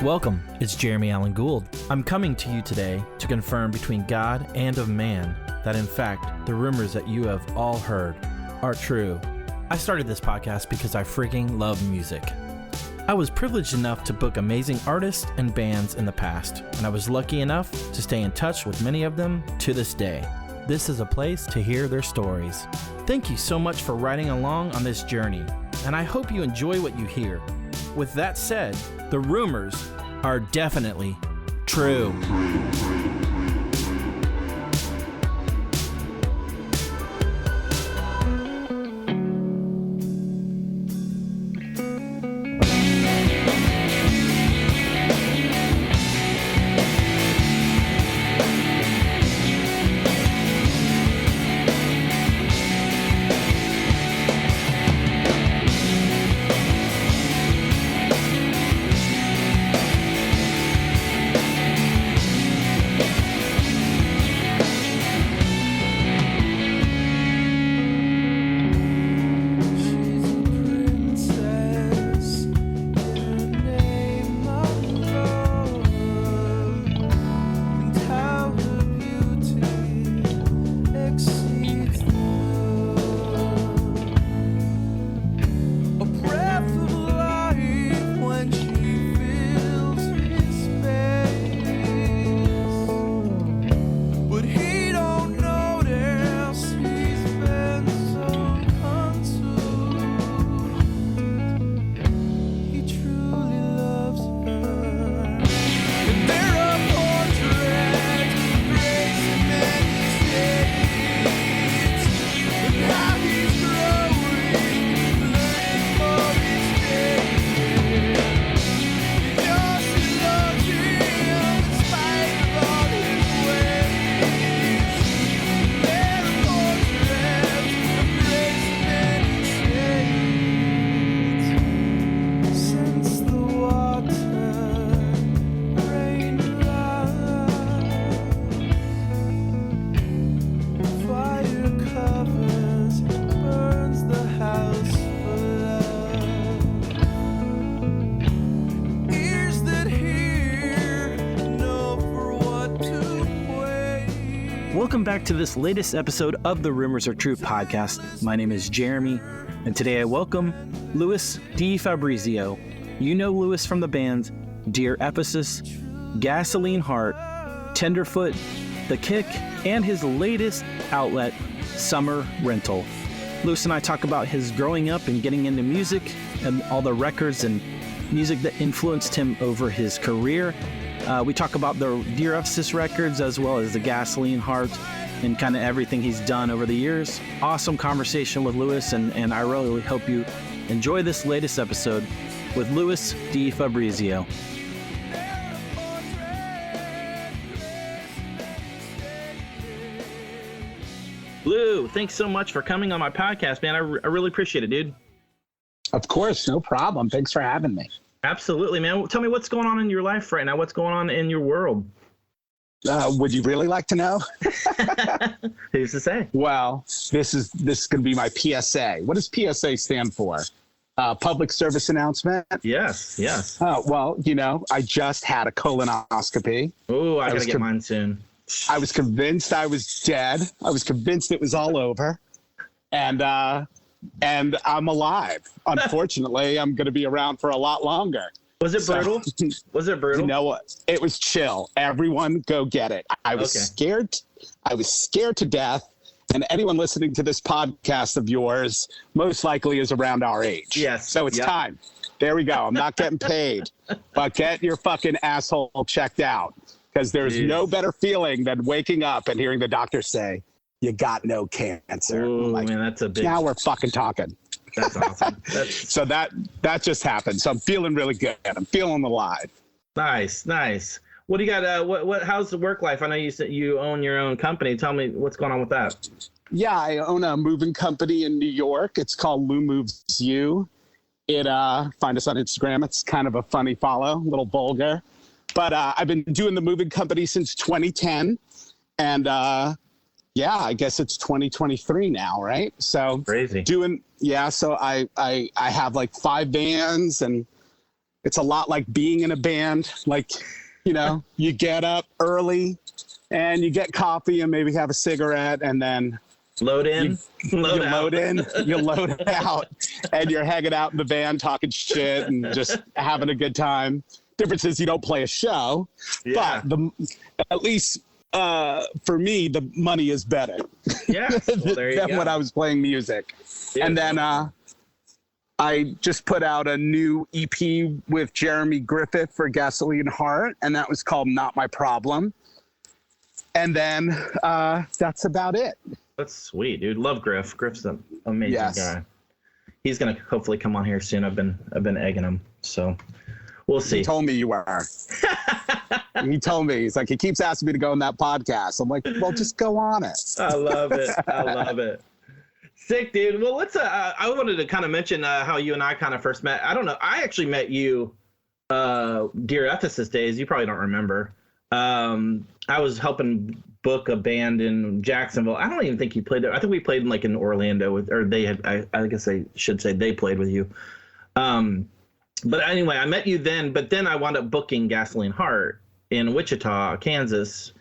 Welcome, it's Jeremy Allen Gould. I'm coming to you today to confirm between God and of man that in fact the rumors that you have all heard are true. I started this podcast because I freaking love music. I was privileged enough to book amazing artists and bands in the past, and I was lucky enough to stay in touch with many of them to this day. This is a place to hear their stories. Thank you so much for riding along on this journey, and I hope you enjoy what you hear. With that said, the rumors are definitely true. Welcome back to this latest episode of the Rumors Are True podcast. My name is Jeremy, and today I welcome Lou DeFabrizio. You know Louis from the bands Dear Ephesus, Gasoline Heart, Tenderfoot, The Kick, and his latest outlet, Summer Rental. Louis and I talk about his growing up and getting into music and all the records and music that influenced him over his career. We talk about the Dear Ephesus records as well as the Gasoline Heart and kind of everything he's done over the years. Awesome conversation with Louis, and I really hope you enjoy this latest episode with Lou DeFabrizio. Lou, thanks so much for coming on my podcast, man. I really appreciate it, dude. Of course, no problem. Thanks for having me. Absolutely, man. Tell me what's going on in your life right now. What's going on in your world? Would you really like to know? Who's to say? Well, this is going to be my PSA. What does PSA stand for? Public service announcement? Yes. Well, you know, I just had a colonoscopy. Oh, I got to get mine soon. I was convinced I was dead. I was convinced it was all over. And I'm alive. Unfortunately, I'm going to be around for a lot longer. Was it brutal? Was it brutal? You know what? It was chill. Everyone go get it. I was scared. I was scared to death. And anyone listening to this podcast of yours most likely is around our age. Yes. So it's time. There we go. I'm not getting paid. But get your fucking asshole checked out. Because there's no better feeling than waking up and hearing the doctor say, you got no cancer. Oh, man, that's a big... Now we're fucking talking. That's awesome. So that just happened. So I'm feeling really good. I'm feeling alive. Nice. What do you got? How's the work life? I know you said you own your own company. Tell me what's going on with that. Yeah, I own a moving company in New York. It's called Lou Moves You. Find us on Instagram. It's kind of a funny follow, a little vulgar. But I've been doing the moving company since 2010. And yeah, I guess it's 2023 now, right? So crazy. So I have like 5 vans and It's a lot like being in a band. Like, you know, you get up early and you get coffee and maybe have a cigarette, and then load in, you load out, and you're hanging out in the van talking shit and just having a good time. Difference is you don't play a show, but at least for me, the money is better than when I was playing music. Yeah. And then I just put out a new EP with Jeremy Griffith for Gasoline Heart, and that was called Not My Problem. And then that's about it. That's sweet, dude. Love Griff. Griff's an amazing guy. He's gonna hopefully come on here soon. I've been egging him, so we'll see. He told me you were. He told me, he's like, he keeps asking me to go on that podcast. I'm like, well, just go on it. I love it. I love it. Sick, dude. Well, let's. I wanted to kind of mention how you and I kind of first met. I don't know. I actually met you, dear Ephesus days. You probably don't remember. I was helping book a band in Jacksonville. I don't even think you played there. I think we played in Orlando or they had. I guess I should say they played with you. But anyway, I met you then. But then I wound up booking Gasoline Heart in Wichita, Kansas.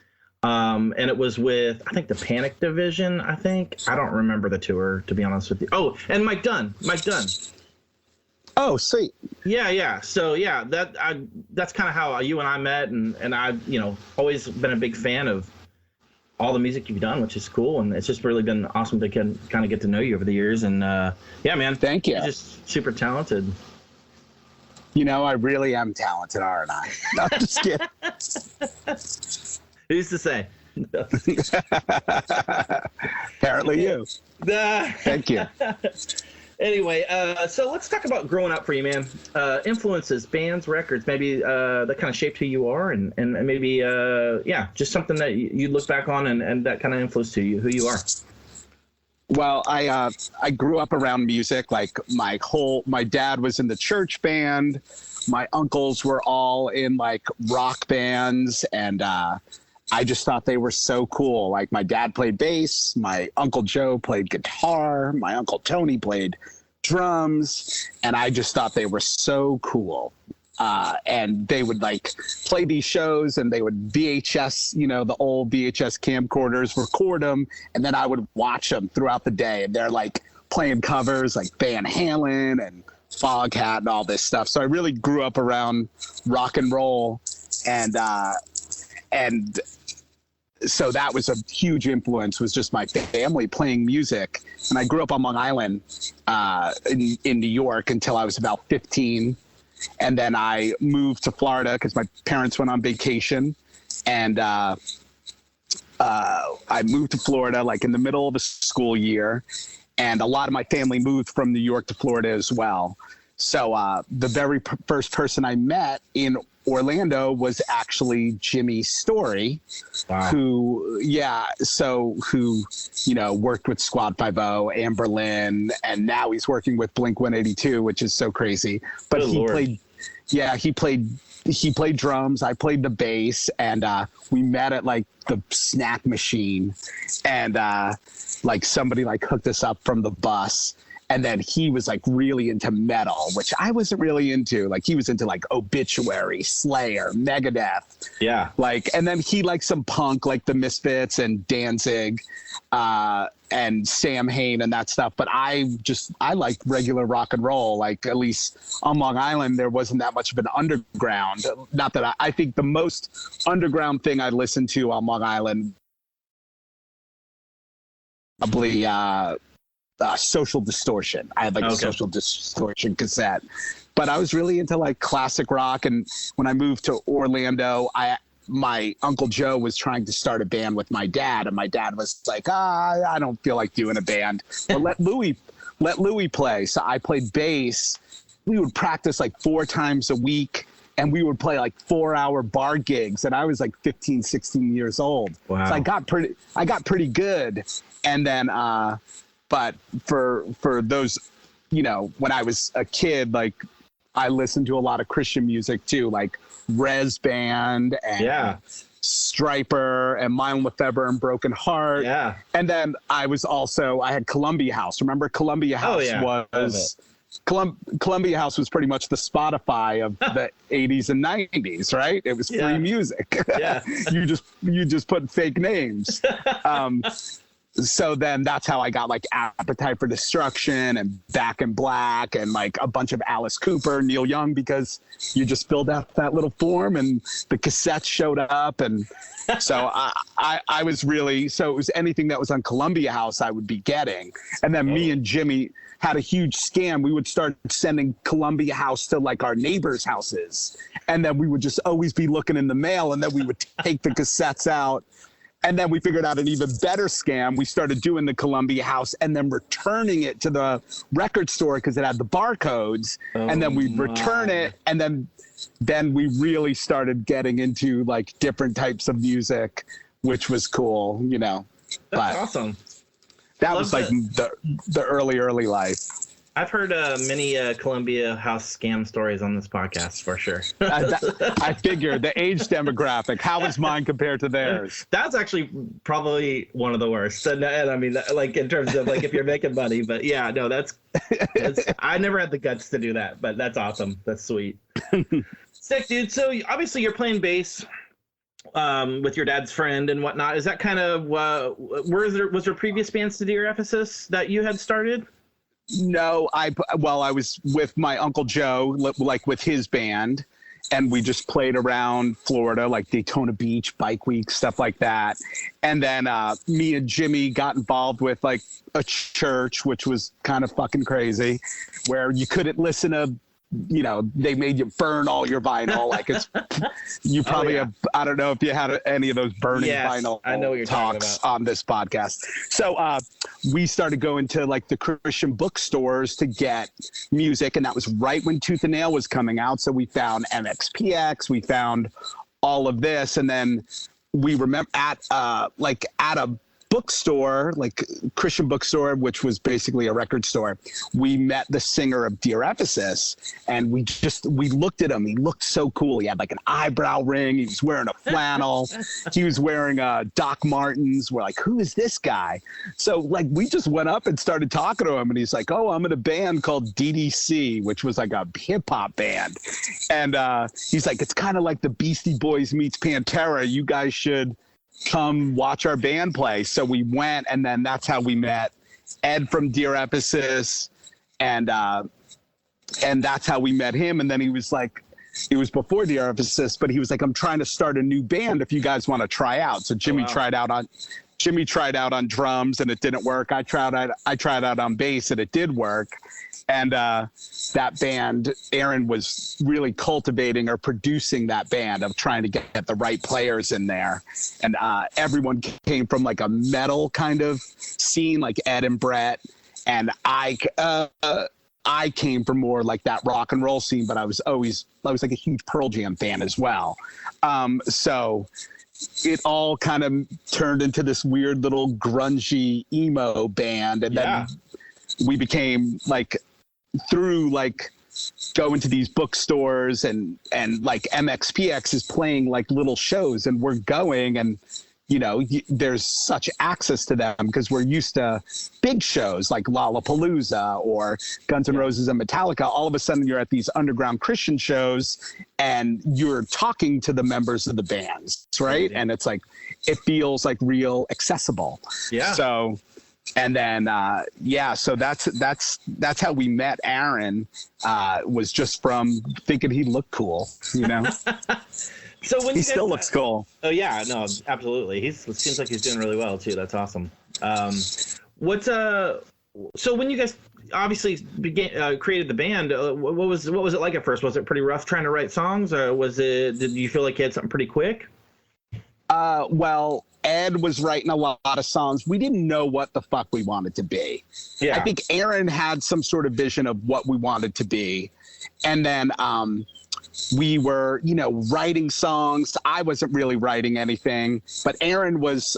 And it was with, I think, the Panic Division, I think. I don't remember the tour, to be honest with you. Oh, and Mike Dunn. Oh, sweet. Yeah. So, yeah, that's kind of how you and I met. And I've, always been a big fan of all the music you've done, which is cool. And it's just really been awesome to kind of get to know you over the years. And, yeah, man. Thank you. You're just super talented. I really am talented, aren't I? No, I'm just kidding. Who's to say? Apparently you. Thank you. Anyway, so let's talk about growing up for you, man. Influences, bands, records, maybe that kind of shaped who you are, and maybe, just something that you look back on and that kind of influenced who you are. Well, I grew up around music. Like my dad was in the church band. My uncles were all in rock bands, and I just thought they were so cool. Like my dad played bass, my Uncle Joe played guitar, my Uncle Tony played drums, and I just thought they were so cool. And they would play these shows, and they would VHS, the old VHS camcorders, record them, and then I would watch them throughout the day. And they're playing covers like Van Halen and Foghat and all this stuff. So I really grew up around rock and roll, and so that was a huge influence, was just my family playing music. And I grew up on Long Island in New York until I was about 15. And then I moved to Florida because my parents went on vacation. And I moved to Florida in the middle of the school year. And a lot of my family moved from New York to Florida as well. So the very first person I met in Orlando was actually Jimmy Story, wow. who worked with Squad 5-0, Amberlin, and now he's working with Blink-182, which is so crazy. But he played drums, I played the bass, and we met at the snack machine, and somebody hooked us up from the bus. And then he was really into metal, which I wasn't really into. He was into Obituary, Slayer, Megadeth. Yeah. And then he liked some punk, the Misfits and Danzig, and Sam Hain and that stuff. But I liked regular rock and roll. At least on Long Island, there wasn't that much of an underground. Not that I think the most underground thing I listened to on Long Island, probably, Social Distortion. I had a Social Distortion cassette, but I was really into classic rock. And when I moved to Orlando, my Uncle Joe was trying to start a band with my dad, and my dad was like, I don't feel like doing a band, but let Louis play. So I played bass. We would practice 4 times a week, and we would play 4-hour bar gigs. And I was 15, 16 years old. Wow. So I got pretty good. And then, but for those, when I was a kid, I listened to a lot of Christian music too, Rez Band and Striper and Mylon LeFevre and Broken Heart. Yeah. And then I had Columbia House. Remember Columbia House was Columbia House was pretty much the Spotify of the 80s and 90s, right? It was free music. Yeah. you just put fake names. So then that's how I got like Appetite for Destruction and Back in Black and like a bunch of Alice Cooper, Neil Young, because you just filled out that little form and the cassettes showed up. And so I was really, so it was anything that was on Columbia House I would be getting. And then me and Jimmy had a huge scam. We would start sending Columbia House to like our neighbors' houses. And then we would just always be looking in the mail, and then we would take the cassettes out. And then we figured out an even better scam. We started doing the Columbia House and then returning it to the record store because it had the barcodes. And then we'd return it. And then we really started getting into like different types of music, which was cool, you know. That's awesome. That was like the early life. I've heard many Columbia House scam stories on this podcast for sure. I figured the age demographic. How is mine compared to theirs? That's actually probably one of the worst. And I mean, like in terms of like if you're making money, but yeah, no, that's I never had the guts to do that, but that's awesome. That's sweet. Sick, dude. So obviously you're playing bass with your dad's friend and whatnot. Is that kind of was there previous bands to Dear Ephesus that you had started? No, I was with my Uncle Joe, like with his band, and we just played around Florida, like Daytona Beach, Bike Week, stuff like that. And then me and Jimmy got involved with like a church, which was kind of fucking crazy, where you couldn't listen to, you know, they made you burn all your vinyl. Like it's, you probably have, I don't know if you had any of those burning vinyl I know what you're talks on this podcast. So we started going to like the Christian bookstores to get music. And that was right when Tooth and Nail was coming out. So we found MXPX, we found all of this. And then we remember at a bookstore, like Christian bookstore, which was basically a record store, we met the singer of Dear Ephesus, and we looked at him. He looked so cool. He had like an eyebrow ring. He was wearing a flannel. He was wearing Doc Martens. We're like, who is this guy? So like we just went up and started talking to him, and he's like, oh, I'm in a band called DDC, which was like a hip hop band. And he's like, it's kind of like the Beastie Boys meets Pantera. You guys should come watch our band play. So we went, and then that's how we met Ed from Dear Ephesus, and that's how we met him. And then he was like, it was before Dear Ephesus, but he was like, I'm trying to start a new band if you guys want to try out. So Jimmy tried out on drums, and it didn't work. I tried out on bass, and it did work. And that band, Aaron was really cultivating or producing that band of trying to get the right players in there. And everyone came from like a metal kind of scene, like Ed and Brett. And I came from more like that rock and roll scene, but I was like a huge Pearl Jam fan as well. So it all kind of turned into this weird little grungy emo band. And then we became like, through like going to these bookstores and like MXPX is playing like little shows, and we're going, and you know, there's such access to them because we're used to big shows like Lollapalooza or Guns N' Roses and Metallica. All of a sudden you're at these underground Christian shows and you're talking to the members of the bands, right? And it's like, it feels like real accessible. Yeah. So, and then, so that's how we met Aaron, was just from thinking he looked cool, you know? So when he still looks cool. Oh yeah, no, absolutely. It seems like he's doing really well too. That's awesome. So when you guys obviously created the band, what was it like at first? Was it pretty rough trying to write songs, or did you feel like you had something pretty quick? Well, Ed was writing a lot of songs. We didn't know what the fuck we wanted to be. Yeah. I think Aaron had some sort of vision of what we wanted to be. And then we were, you know, writing songs. I wasn't really writing anything, but Aaron was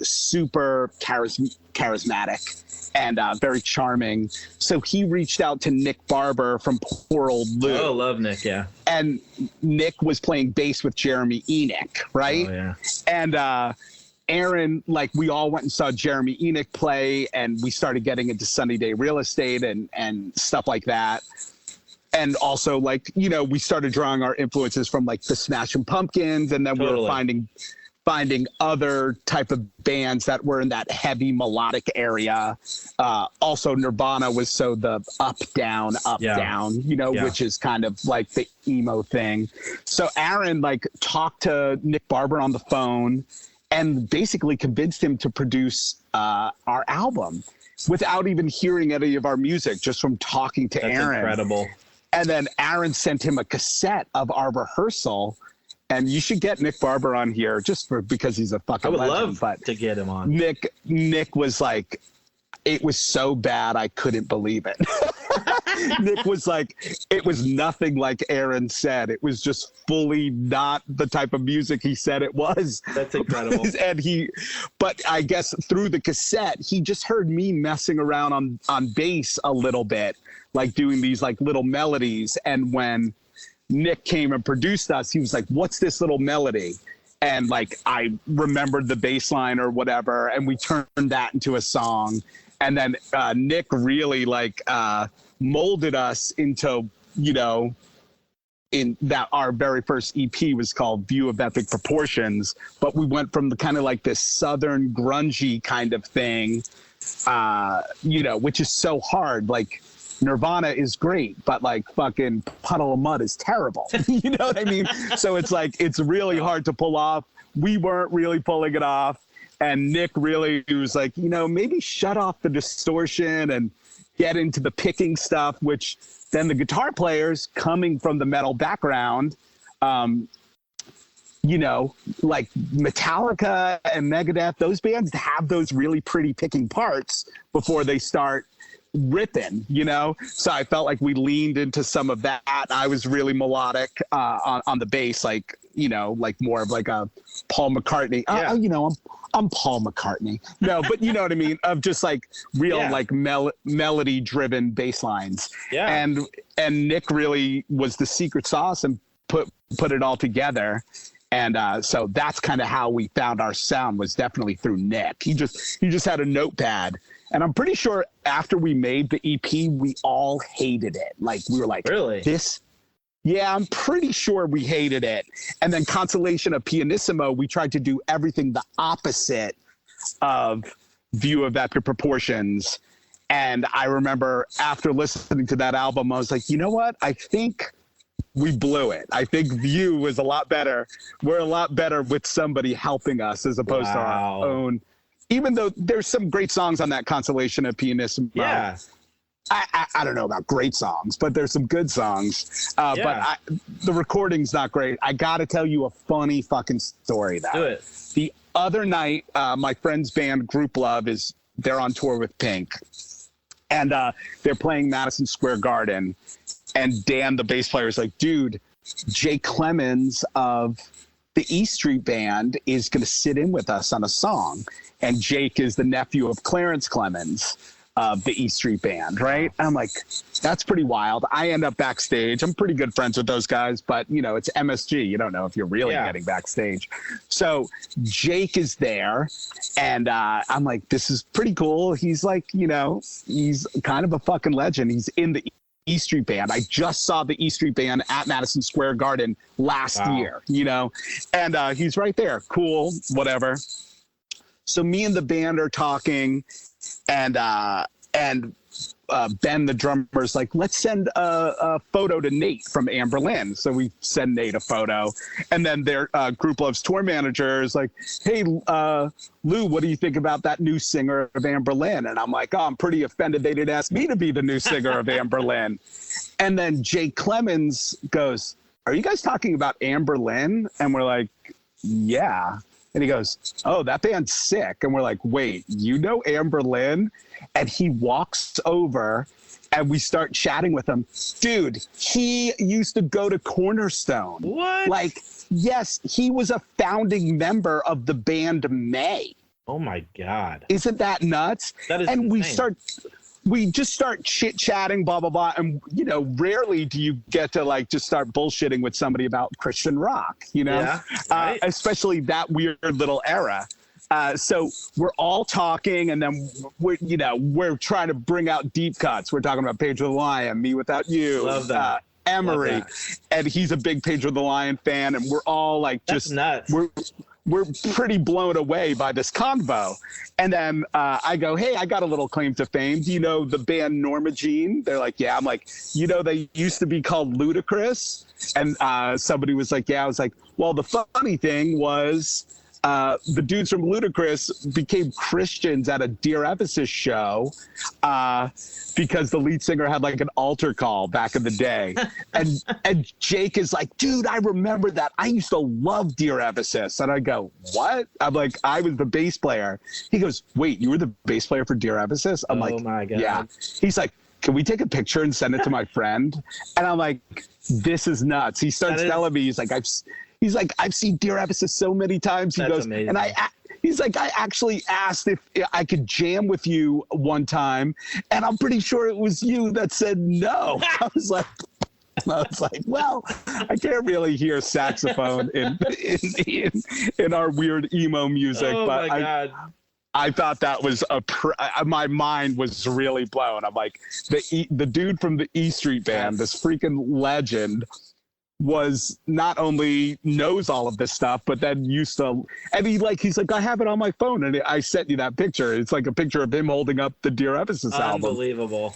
super charismatic and very charming. So he reached out to Nick Barber from Poor Old Lou. Oh, love Nick, yeah. And Nick was playing bass with Jeremy Enoch, right? Oh, yeah. Aaron, like, we all went and saw Jeremy Enoch play, and we started getting into Sunny Day Real Estate and stuff like that. And also, like, you know, we started drawing our influences from, like, the Smashing Pumpkins, and then we were finding other type of bands that were in that heavy melodic area. Also, Nirvana was so the up, down, you know, which is kind of like the emo thing. So Aaron, like, talked to Nick Barber on the phone and basically convinced him to produce our album without even hearing any of our music, just from talking to Aaron. That's incredible. And then Aaron sent him a cassette of our rehearsal. And you should get Nick Barber on here because he's a fucking legend. I would love to get him on. Nick was like, it was so bad I couldn't believe it. Nick was like, it was nothing like Aaron said. It was just fully not the type of music he said it was. That's incredible. But I guess through the cassette, he just heard me messing around on bass a little bit, like doing these like little melodies. And when Nick came and produced us, he was like, what's this little melody? And like, I remembered the bass line or whatever, and we turned that into a song. And then Nick really like molded us into, you know, in that our very first EP was called View of Epic Proportions, but we went from the kind of like this Southern grungy kind of thing, you know, which is so hard. Like, Nirvana is great, but like fucking Puddle of Mud is terrible. You know what I mean? So it's like, it's really hard to pull off. We weren't really pulling it off. And Nick really was like, you know, maybe shut off the distortion and get into the picking stuff, which then the guitar players coming from the metal background, you know, like Metallica and Megadeth, those bands have those really pretty picking parts before they start ripping, you know? So I felt like we leaned into some of that. I was really melodic on the bass, like, you know, like more of like a Paul McCartney. You know, I'm Paul McCartney. No, but you know what I mean? Of just like real like melody driven bass lines. Yeah. And Nick really was the secret sauce and put it all together. And so that's kind of how we found our sound, was definitely through Nick. He just had a notepad. And I'm pretty sure after we made the EP, we all hated it. Like, we were like, really? Yeah, I'm pretty sure we hated it. And then Consolation of Pianissimo, we tried to do everything the opposite of View of Epic Proportions. And I remember after listening to that album, I was like, you know what? I think we blew it. I think View was a lot better. We're a lot better with somebody helping us as opposed to our own. Even though there's some great songs on that Consolation of Pianissimo. Yeah. I don't know about great songs, but there's some good songs. But the recording's not great. I got to tell you a funny fucking story, though. Do it. The other night, my friend's band, Group Love, they're on tour with Pink. And they're playing Madison Square Garden. And Dan, the bass player, is like, dude, Jay Clemens of the E Street Band is going to sit in with us on a song. And Jake is the nephew of Clarence Clemens of the E Street Band, right? And I'm like, that's pretty wild. I end up backstage. I'm pretty good friends with those guys, but, you know, it's MSG. You don't know if you're really getting backstage. So Jake is there, and I'm like, this is pretty cool. He's like, you know, he's kind of a fucking legend. He's in the E Street Band. I just saw the E Street Band at Madison Square Garden last year, you know, and he's right there. Cool, whatever. So me and the band are talking, and Ben, the drummer, is like, let's send a photo to Nate from Amberlin. So we send Nate a photo, and then their Group Love's tour manager is like, hey, Lou, what do you think about that new singer of Amberlin? And I'm like, oh, I'm pretty offended they didn't ask me to be the new singer of Amberlin. And then Jay Clemens goes, are you guys talking about Amberlin? And we're like, yeah. And he goes, oh, that band's sick. And we're like, wait, you know Amberlin? And he walks over, and we start chatting with him. Dude, he used to go to Cornerstone. What? Like, yes, he was a founding member of the band May. Oh, my God. Isn't that nuts? That is insane. We just start chit-chatting, blah, blah, blah. And, you know, rarely do you get to, like, just start bullshitting with somebody about Christian rock, you know? Yeah, right. Especially that weird little era. So we're all talking, and then we're trying to bring out deep cuts. We're talking about Pedro the Lion, Me Without You, Love that. Emery, Love that. and he's a big Pedro the Lion fan, and we're all like, That's just nuts. We're pretty blown away by this convo. And then I go, hey, I got a little claim to fame. Do you know the band Norma Jean? They're like, yeah. I'm like, they used to be called Ludacris. And somebody was like, yeah. I was like, well, the funny thing was the dudes from Ludacris became Christians at a Dear Ephesus show because the lead singer had like an altar call back in the day. And Jake is like, dude, I remember that. I used to love Dear Ephesus. And I go, what? I'm like, I was the bass player. He goes, wait, you were the bass player for Dear Ephesus? I'm like, my God. Yeah. He's like, can we take a picture and send it to my friend? And I'm like, this is nuts. He starts telling me, he's like, I've seen Dear Ephesus so many times. He goes, amazing. And he's like, I actually asked if I could jam with you one time, and I'm pretty sure it was you that said no. I was like, well, I can't really hear saxophone in our weird emo music, but my God. I thought that was my mind was really blown. I'm like, the dude from the E Street Band, this freaking legend, was not only knows all of this stuff, but then used to, and he's like, I have it on my phone, and I sent you that picture. It's like a picture of him holding up the Dear Ephesus album. Unbelievable.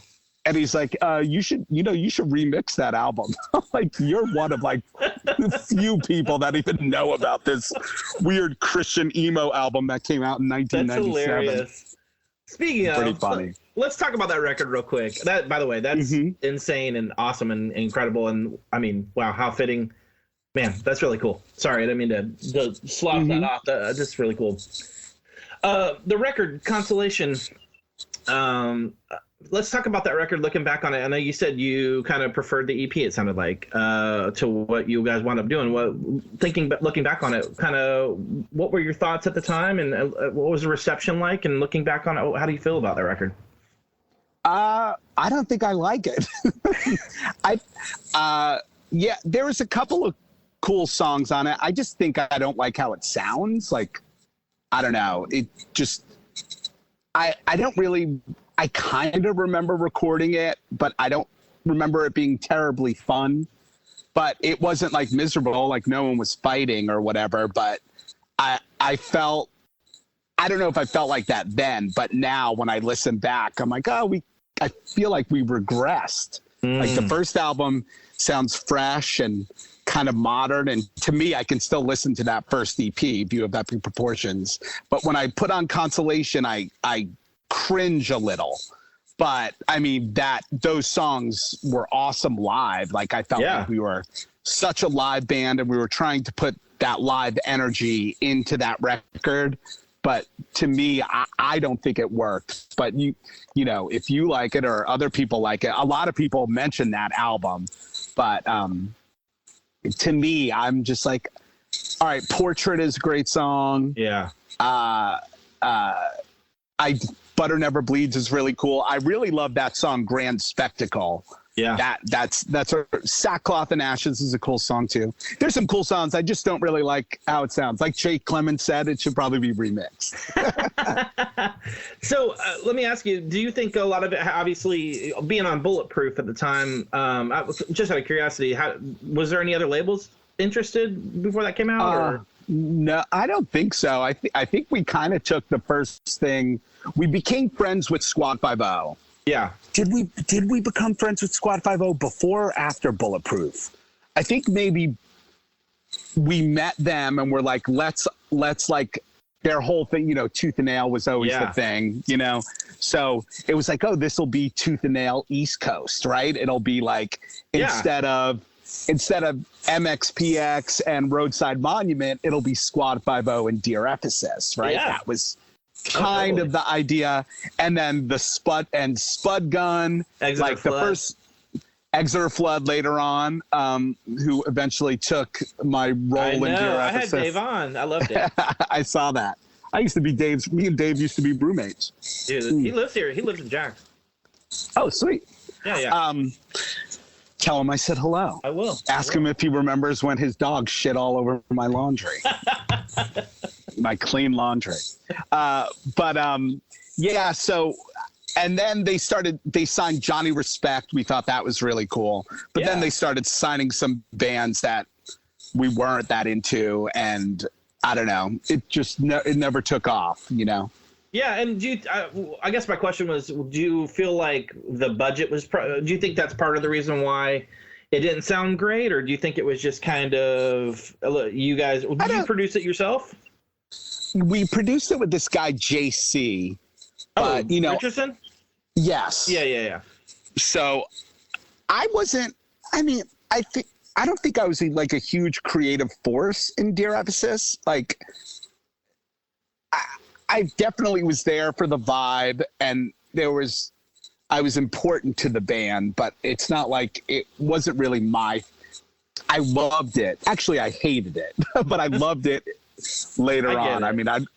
And he's like, you should remix that album. Like, you're one of like the few people that even know about this weird Christian emo album that came out in 1997. That's hilarious. Speaking of, pretty funny. Let's talk about that record real quick. That, by the way, that's insane and awesome and incredible. And I mean, wow, how fitting. Man, that's really cool. Sorry, I didn't mean to slough that off. That's really cool. The record, Consolation. Let's talk about that record, looking back on it. I know you said you kind of preferred the EP, it sounded like, to what you guys wound up doing. Looking back on it, kind of what were your thoughts at the time, and what was the reception like? And looking back on it, how do you feel about that record? I don't think I like it. There was a couple of cool songs on it. I just think I don't like how it sounds. Like, I don't know. It just, I don't really... I kind of remember recording it, but I don't remember it being terribly fun. But it wasn't like miserable, like no one was fighting or whatever. But I felt, I don't know if I felt like that then, but now when I listen back, I'm like, I feel like we regressed. Like the first album sounds fresh and kind of modern. And to me, I can still listen to that first EP, View of Epic Proportions. But when I put on Consolation, I cringe a little, but I mean those songs were awesome live. Like, I felt like we were such a live band, and we were trying to put that live energy into that record. But to me, I don't think it worked. But you know, if you like it or other people like it, a lot of people mention that album. But to me, I'm just like, all right, Portrait is a great song. Yeah. Butter Never Bleeds is really cool. I really love that song, Grand Spectacle. Yeah. That's Sackcloth and Ashes is a cool song too. There's some cool songs. I just don't really like how it sounds. Like Jake Clemens said, it should probably be remixed. So let me ask you, do you think a lot of it, obviously being on Bulletproof at the time, just out of curiosity, was there any other labels interested before that came out? Or? No, I don't think so. I think we kind of took the first thing. We became friends with Squad 5-0. Yeah. Did we become friends with Squad 5-0 before or after Bulletproof? I think maybe we met them and we're like, let's like, their whole thing, Tooth and Nail was always the thing, So it was like, oh, this will be Tooth and Nail East Coast, right? It'll be like, instead of MXPX and Roadside Monument, it'll be Squad 5-0 and Dear Ephesus, right? Yeah. That was kind of the idea. And then the Spud Gun, Exeter like Flood. The first Exeter Flood later on, who eventually took my role in Dear Ephesus. I had Dave on. I loved it. I saw that. Me and Dave used to be roommates. Dude, he lives here. He lives in Jax. Oh, sweet. Yeah. Tell him I said hello. I will. Ask him if he remembers when his dog shit all over my laundry. my clean laundry. Yeah. So, and then they signed Johnny Respect. We thought that was really cool. But then they started signing some bands that we weren't that into. And I don't know, it never took off, you know? Yeah. And I guess my question was, do you feel like the budget was, do you think that's part of the reason why it didn't sound great? Or do you think it was just kind of, you guys, did you produce it yourself? We produced it with this guy, JC. But, you know, Richardson? Yes. Yeah. So I don't think I was like a huge creative force in Dear Ephesus. Like, I definitely was there for the vibe, and I was important to the band, but it's not like it wasn't really I loved it. Actually, I hated it, but I loved it later on. I mean, I'd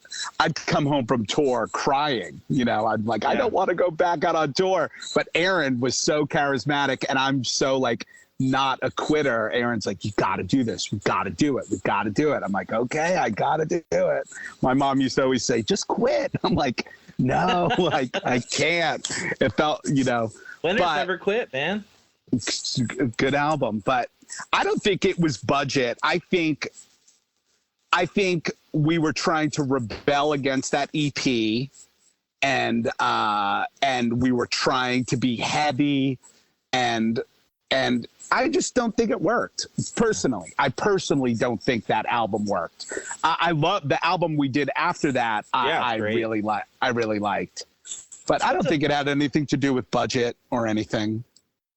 come home from tour crying, you know, I'd like, I don't want to go back out on tour, but Aaron was so charismatic and I'm so like not a quitter. Aaron's like, you got to do this. We got to do it. We got to do it. I'm like, okay, I got to do it. My mom used to always say, just quit. I'm like, no, like I can't. It felt, you know, Winners never quit, man. Good album, but I don't think it was budget. I think we were trying to rebel against that EP, and we were trying to be heavy, and I just don't think it worked. Personally, I don't think that album worked. I love the album we did after that. I really liked, but I don't think it had anything to do with budget or anything.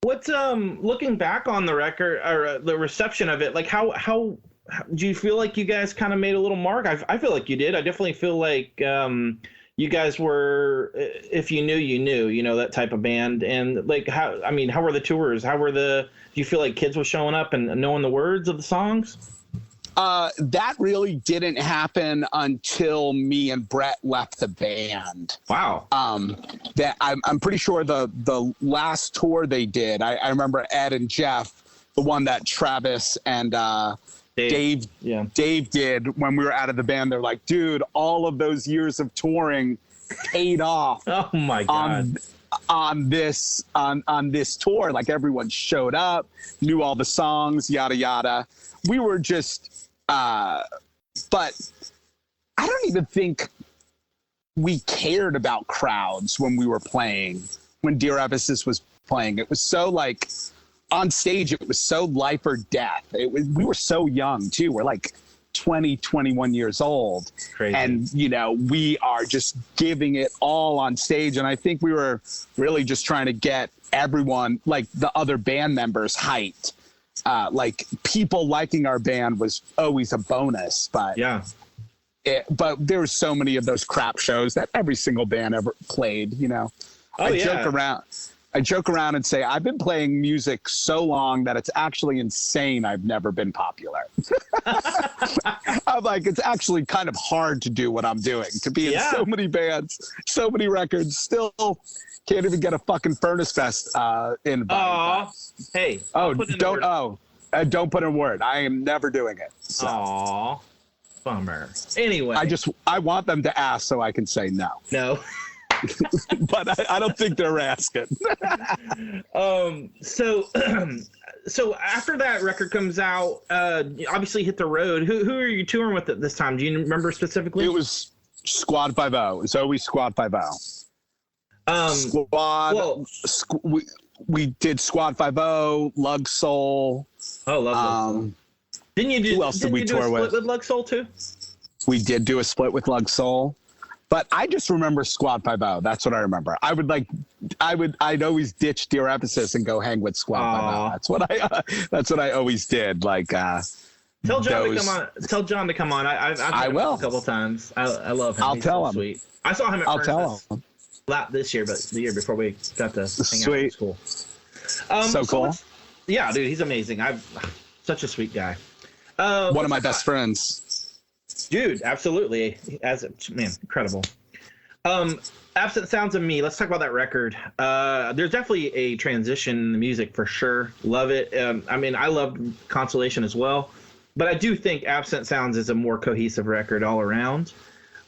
What's looking back on the record or the reception of it, like how do you feel like you guys kind of made a little mark? I feel like you did. I definitely feel like you guys were, if you knew, you know, that type of band. And like, how were the tours? Do you feel like kids were showing up and knowing the words of the songs? That really didn't happen until me and Brett left the band. Wow. That I'm pretty sure the last tour they did, I remember Ed and Jeff, the one that Travis and Dave did when we were out of the band. They're like, dude, all of those years of touring paid off. Oh my God. On this tour. Like everyone showed up, knew all the songs, yada yada. We were just but I don't even think we cared about crowds when we were playing, when Dear Ephesus was playing. It was so like on stage, it was so life or death. We were so young too. We're like 20, 21 years old. Crazy. And, you know, we are just giving it all on stage. And I think we were really just trying to get everyone, like the other band members, hyped. Like people liking our band was always a bonus, but but there were so many of those crap shows that every single band ever played, you know. I joke around and say, I've been playing music so long that it's actually insane I've never been popular. I'm like, it's actually kind of hard to do what I'm doing, to be in so many bands, so many records, still can't even get a fucking Furnace Fest invite. Hey. Don't put in a word. I am never doing it. So. Aw. Bummer. Anyway. I want them to ask so I can say no. No. But I don't think they're asking. So after that record comes out, obviously hit the road. Who are you touring with at this time? Do you remember specifically? It was Squad 5-0. It was always Squad 5-0. We did Squad 5-0, Lug Soul. Oh, Lug Soul. Didn't you do? Who else did we tour with? With Lug Soul too? We did do a split with Lug Soul. But I just remember Squad 5-0. That's what I remember. I'd always ditch Dear Ephesus and go hang with Squad 5-0. That's what I always did. Like, tell John to come on. Tell John to come on. I will a couple of times. I love him. I'll tell him. Sweet. I saw him at Furnace Fest this year, but the year before we got to hang out at school. So cool. Yeah, dude, he's amazing. Such a sweet guy. One of my best friends. Dude, absolutely. Incredible. Absent Sounds of Me. Let's talk about that record. There's definitely a transition in the music for sure. Love it. I love Consolation as well. But I do think Absent Sounds is a more cohesive record all around.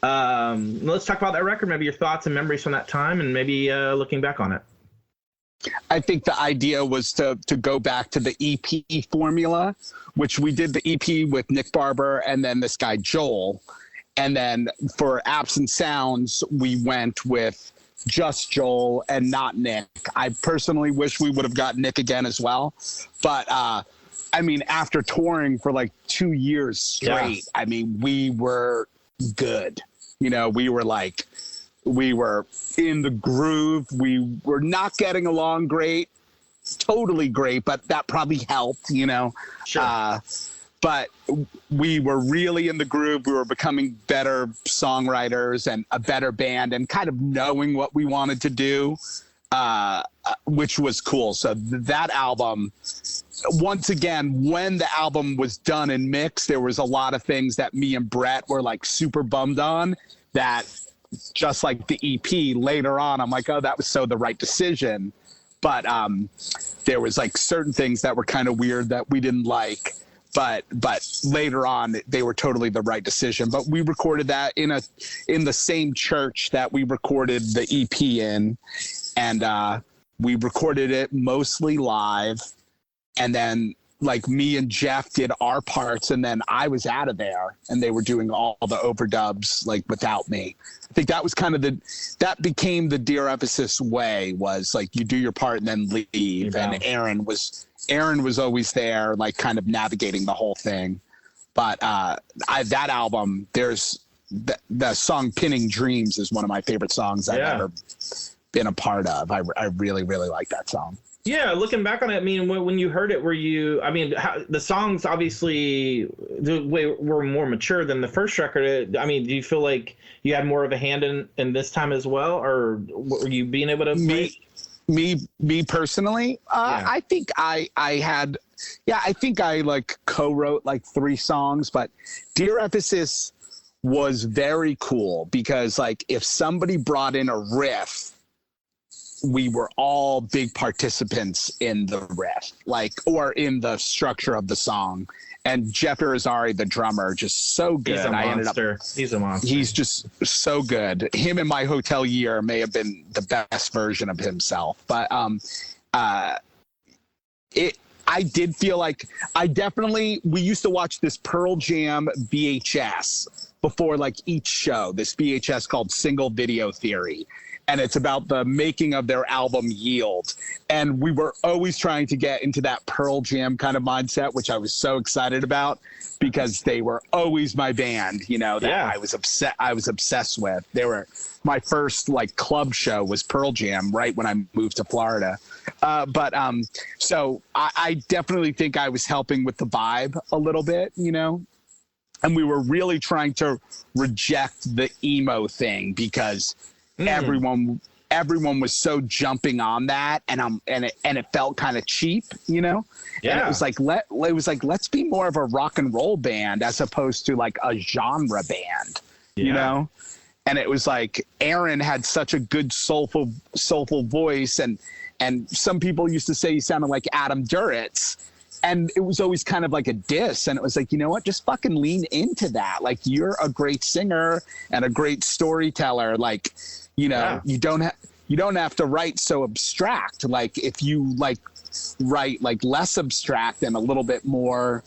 Let's talk about that record, maybe your thoughts and memories from that time, and maybe looking back on it. I think the idea was to go back to the EP formula, which we did the EP with Nick Barber and then this guy Joel. And then for Absent Sounds, we went with just Joel and not Nick. I personally wish we would have got Nick again as well. But, I mean, after touring for like 2 years straight, I mean, we were good. You know, we were in the groove. We were not getting along totally great, but that probably helped, you know. Sure. But we were really in the groove. We were becoming better songwriters and a better band and kind of knowing what we wanted to do, which was cool. So that album, once again, when the album was done and mixed, there was a lot of things that me and Brett were like super bummed on that, just like the EP later on, I'm like, oh, that was so the right decision. But there was like certain things that were kind of weird that we didn't like. But later on, they were totally the right decision. But we recorded that in the same church that we recorded the EP in. And we recorded it mostly live. And then like me and Jeff did our parts, and then I was out of there and they were doing all the overdubs like without me. I think that was kind of that became the Dear Ephesus way, was like you do your part and then leave. And Aaron was always there, like kind of navigating the whole thing. But that album, there's the song Pinning Dreams is one of my favorite songs I've ever been a part of. I really, really like that song. Yeah, looking back on it, I mean, when you heard it, the songs obviously were more mature than the first record. I mean, do you feel like you had more of a hand in this time as well, or were you being able to Me personally, I think I think I like co-wrote like 3 songs, but Dear Ephesus was very cool because like if somebody brought in a riff, we were all big participants in the riff, or in the structure of the song. And Jeff Irizarry, the drummer, just so good. He's a monster. He's a monster. He's just so good. Him in My Hotel Year may have been the best version of himself. But I did feel like we used to watch this Pearl Jam VHS before like each show, this VHS called Single Video Theory. And it's about the making of their album Yield. And we were always trying to get into that Pearl Jam kind of mindset, which I was so excited about because they were always my band, you know, that I was obsessed with. They were my first like club show was Pearl Jam right when I moved to Florida. So I definitely think I was helping with the vibe a little bit, you know, and we were really trying to reject the emo thing because everyone was so jumping on that, and it felt kind of cheap, you know. And it was like let's be more of a rock and roll band as opposed to like a genre band, you know. And it was like Aaron had such a good soulful voice, and some people used to say he sounded like Adam Duritz. And it was always kind of like a diss. And it was like, you know what, just fucking lean into that. Like, you're a great singer and a great storyteller. Like, you know, you don't have to write so abstract. Like, if you like write like less abstract and a little bit more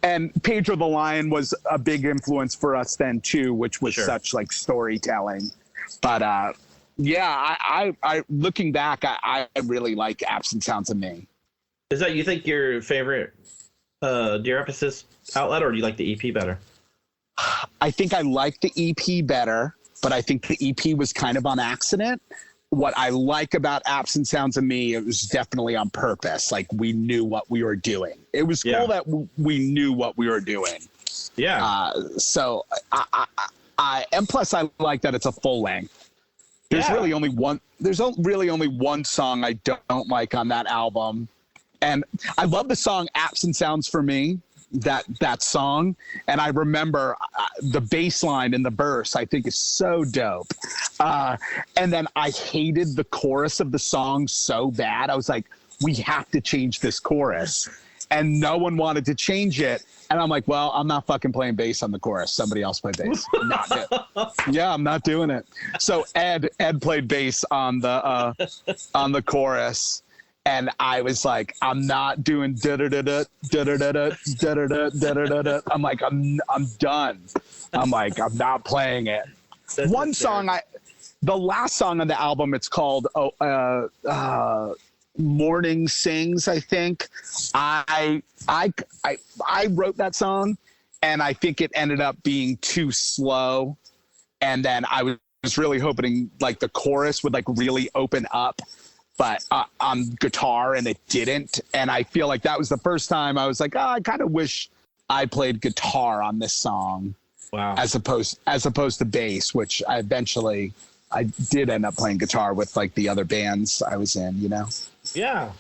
and Pedro the Lion was a big influence for us then too, which was such like storytelling. But I looking back, I really like Absent Sounds of Me. Is that, you think, your favorite Dear Ephesus outlet, or do you like the EP better? I think I like the EP better, but I think the EP was kind of on accident. What I like about Absent Sounds of Me, it was definitely on purpose. Like, we knew what we were doing. It was cool that we knew what we were doing. Yeah. So and plus I like that it's a full length. There's really only one song I don't like on that album. And I love the song Absent Sounds for Me, that song. And I remember the bass line in the verse, I think, is so dope. And then I hated the chorus of the song so bad. I was like, we have to change this chorus. and no one wanted to change it. And I'm like, well, I'm not fucking playing bass on the chorus. Somebody else play bass. Yeah, I'm not doing it. So Ed played bass on the chorus. And I was like, I'm not doing da-da-da-da, da-da-da-da, da-da-da, da-da-da-da. I'm like, I'm done. I'm like, I'm not playing it. That's One song, the last song on the album, it's called Morning Sings, I think. I wrote that song, and I think it ended up being too slow. And then I was really hoping like the chorus would like really open up, but on guitar, and it didn't. And I feel like that was the first time I was like, I kind of wish I played guitar on this song. Wow. As opposed to bass, which I did end up playing guitar with like the other bands I was in, you know? Yeah.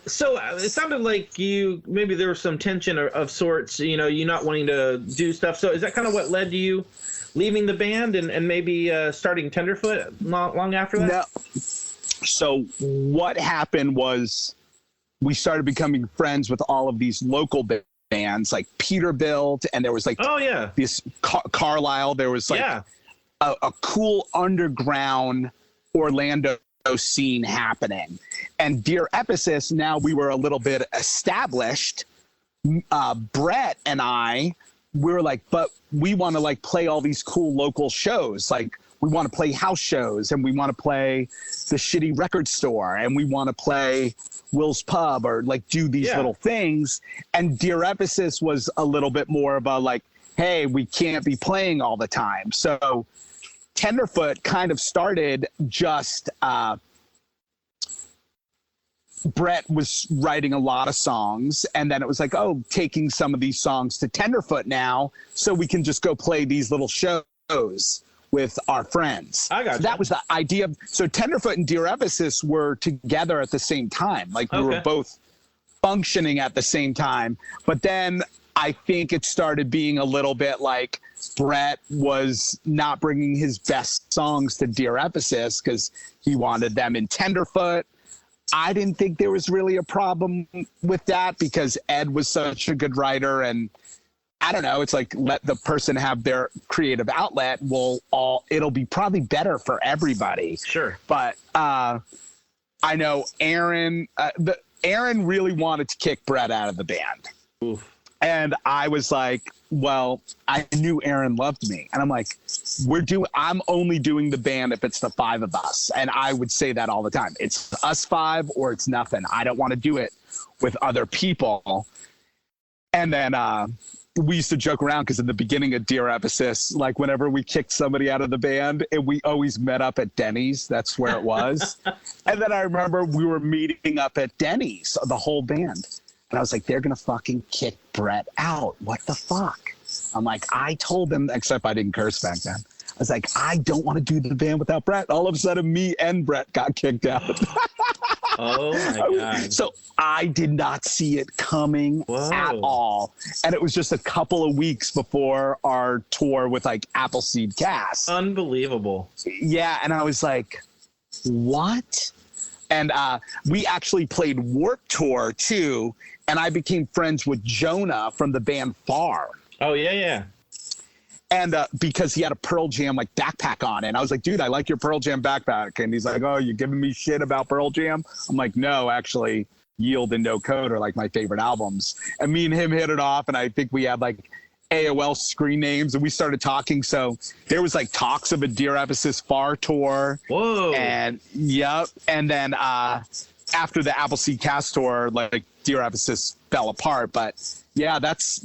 So it sounded like maybe there was some tension of sorts, you know, you not wanting to do stuff. So is that kind of what led to you leaving the band and maybe starting Tenderfoot long after that? No. So what happened was we started becoming friends with all of these local bands like Peterbilt, and there was like this Carlisle. There was like a cool underground Orlando scene happening. And Dear Ephesus, now we were a little bit established. Brett and we were like, but we want to like play all these cool local shows. Like we want to play house shows, and we want to play the shitty record store, and we want to play Will's Pub, or like do these little things. And Dear Ephesus was a little bit more of a like, hey, we can't be playing all the time. So Tenderfoot kind of started just Brett was writing a lot of songs, and then it was like, oh, taking some of these songs to Tenderfoot now so we can just go play these little shows with our friends. I got so that was the idea. So Tenderfoot and Dear Ephesus were together at the same time. Like we were both functioning at the same time. But then I think it started being a little bit like Brett was not bringing his best songs to Dear Ephesus because he wanted them in Tenderfoot. I didn't think there was really a problem with that because Ed was such a good writer, and I don't know, it's like let the person have their creative outlet. It'll be probably better for everybody. Sure. But I know Aaron really wanted to kick Brett out of the band. Oof. And I was like, well, I knew Aaron loved me. And I'm like, I'm only doing the band if it's the five of us. And I would say that all the time. It's us five or it's nothing. I don't want to do it with other people. And then we used to joke around because in the beginning of Dear Ephesus, like whenever we kicked somebody out of the band, we always met up at Denny's. That's where it was. And then I remember we were meeting up at Denny's, the whole band. And I was like, they're going to fucking kick Brett out. What the fuck? I'm like, I told them, except I didn't curse back then. I was like, I don't want to do the band without Brett. All of a sudden, me and Brett got kicked out. Oh, my God. So I did not see it coming at all. And it was just a couple of weeks before our tour with like Appleseed Cast. Unbelievable. Yeah. And I was like, what? And we actually played Warped Tour too. And I became friends with Jonah from the band Far. Oh, yeah. And because he had a Pearl Jam like backpack on, and I was like, dude, I like your Pearl Jam backpack. And he's like, oh, you're giving me shit about Pearl Jam? I'm like, no, actually, Yield and No Code are like my favorite albums. And me and him hit it off, and I think we had like AOL screen names, and we started talking. So there was like talks of a Dear Ephesus Far tour. Whoa. And and then after the Appleseed Cast tour, like Dear Ephesus fell apart. But yeah, that's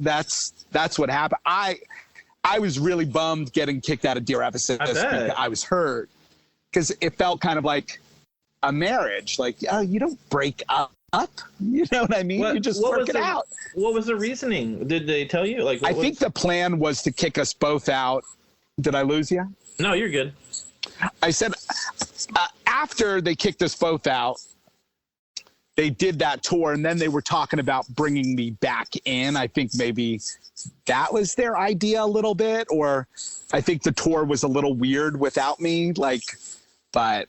what happened. I was really bummed getting kicked out of Dear Ephesus because I was hurt, because it felt kind of like a marriage. Like, oh, you don't break up. You know what I mean? You just work it out. What was the reasoning? Did they tell you? Like, I think the plan was to kick us both out. Did I lose you? No, you're good. I said after they kicked us both out, they did that tour, and then they were talking about bringing me back in. I think maybe that was their idea a little bit, or I think the tour was a little weird without me. Like, but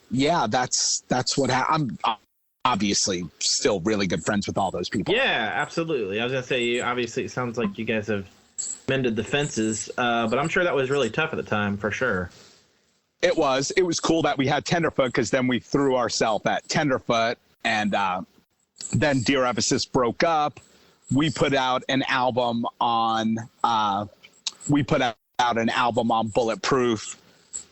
yeah, that's what happened. obviously still really good friends with all those people. Yeah, absolutely. I was gonna say, obviously, it sounds like you guys have mended the fences, but I'm sure that was really tough at the time, for sure. It was cool that we had Tenderfoot, because then we threw ourselves at Tenderfoot, and then Dear Ephesus broke up. We put out an album on Bulletproof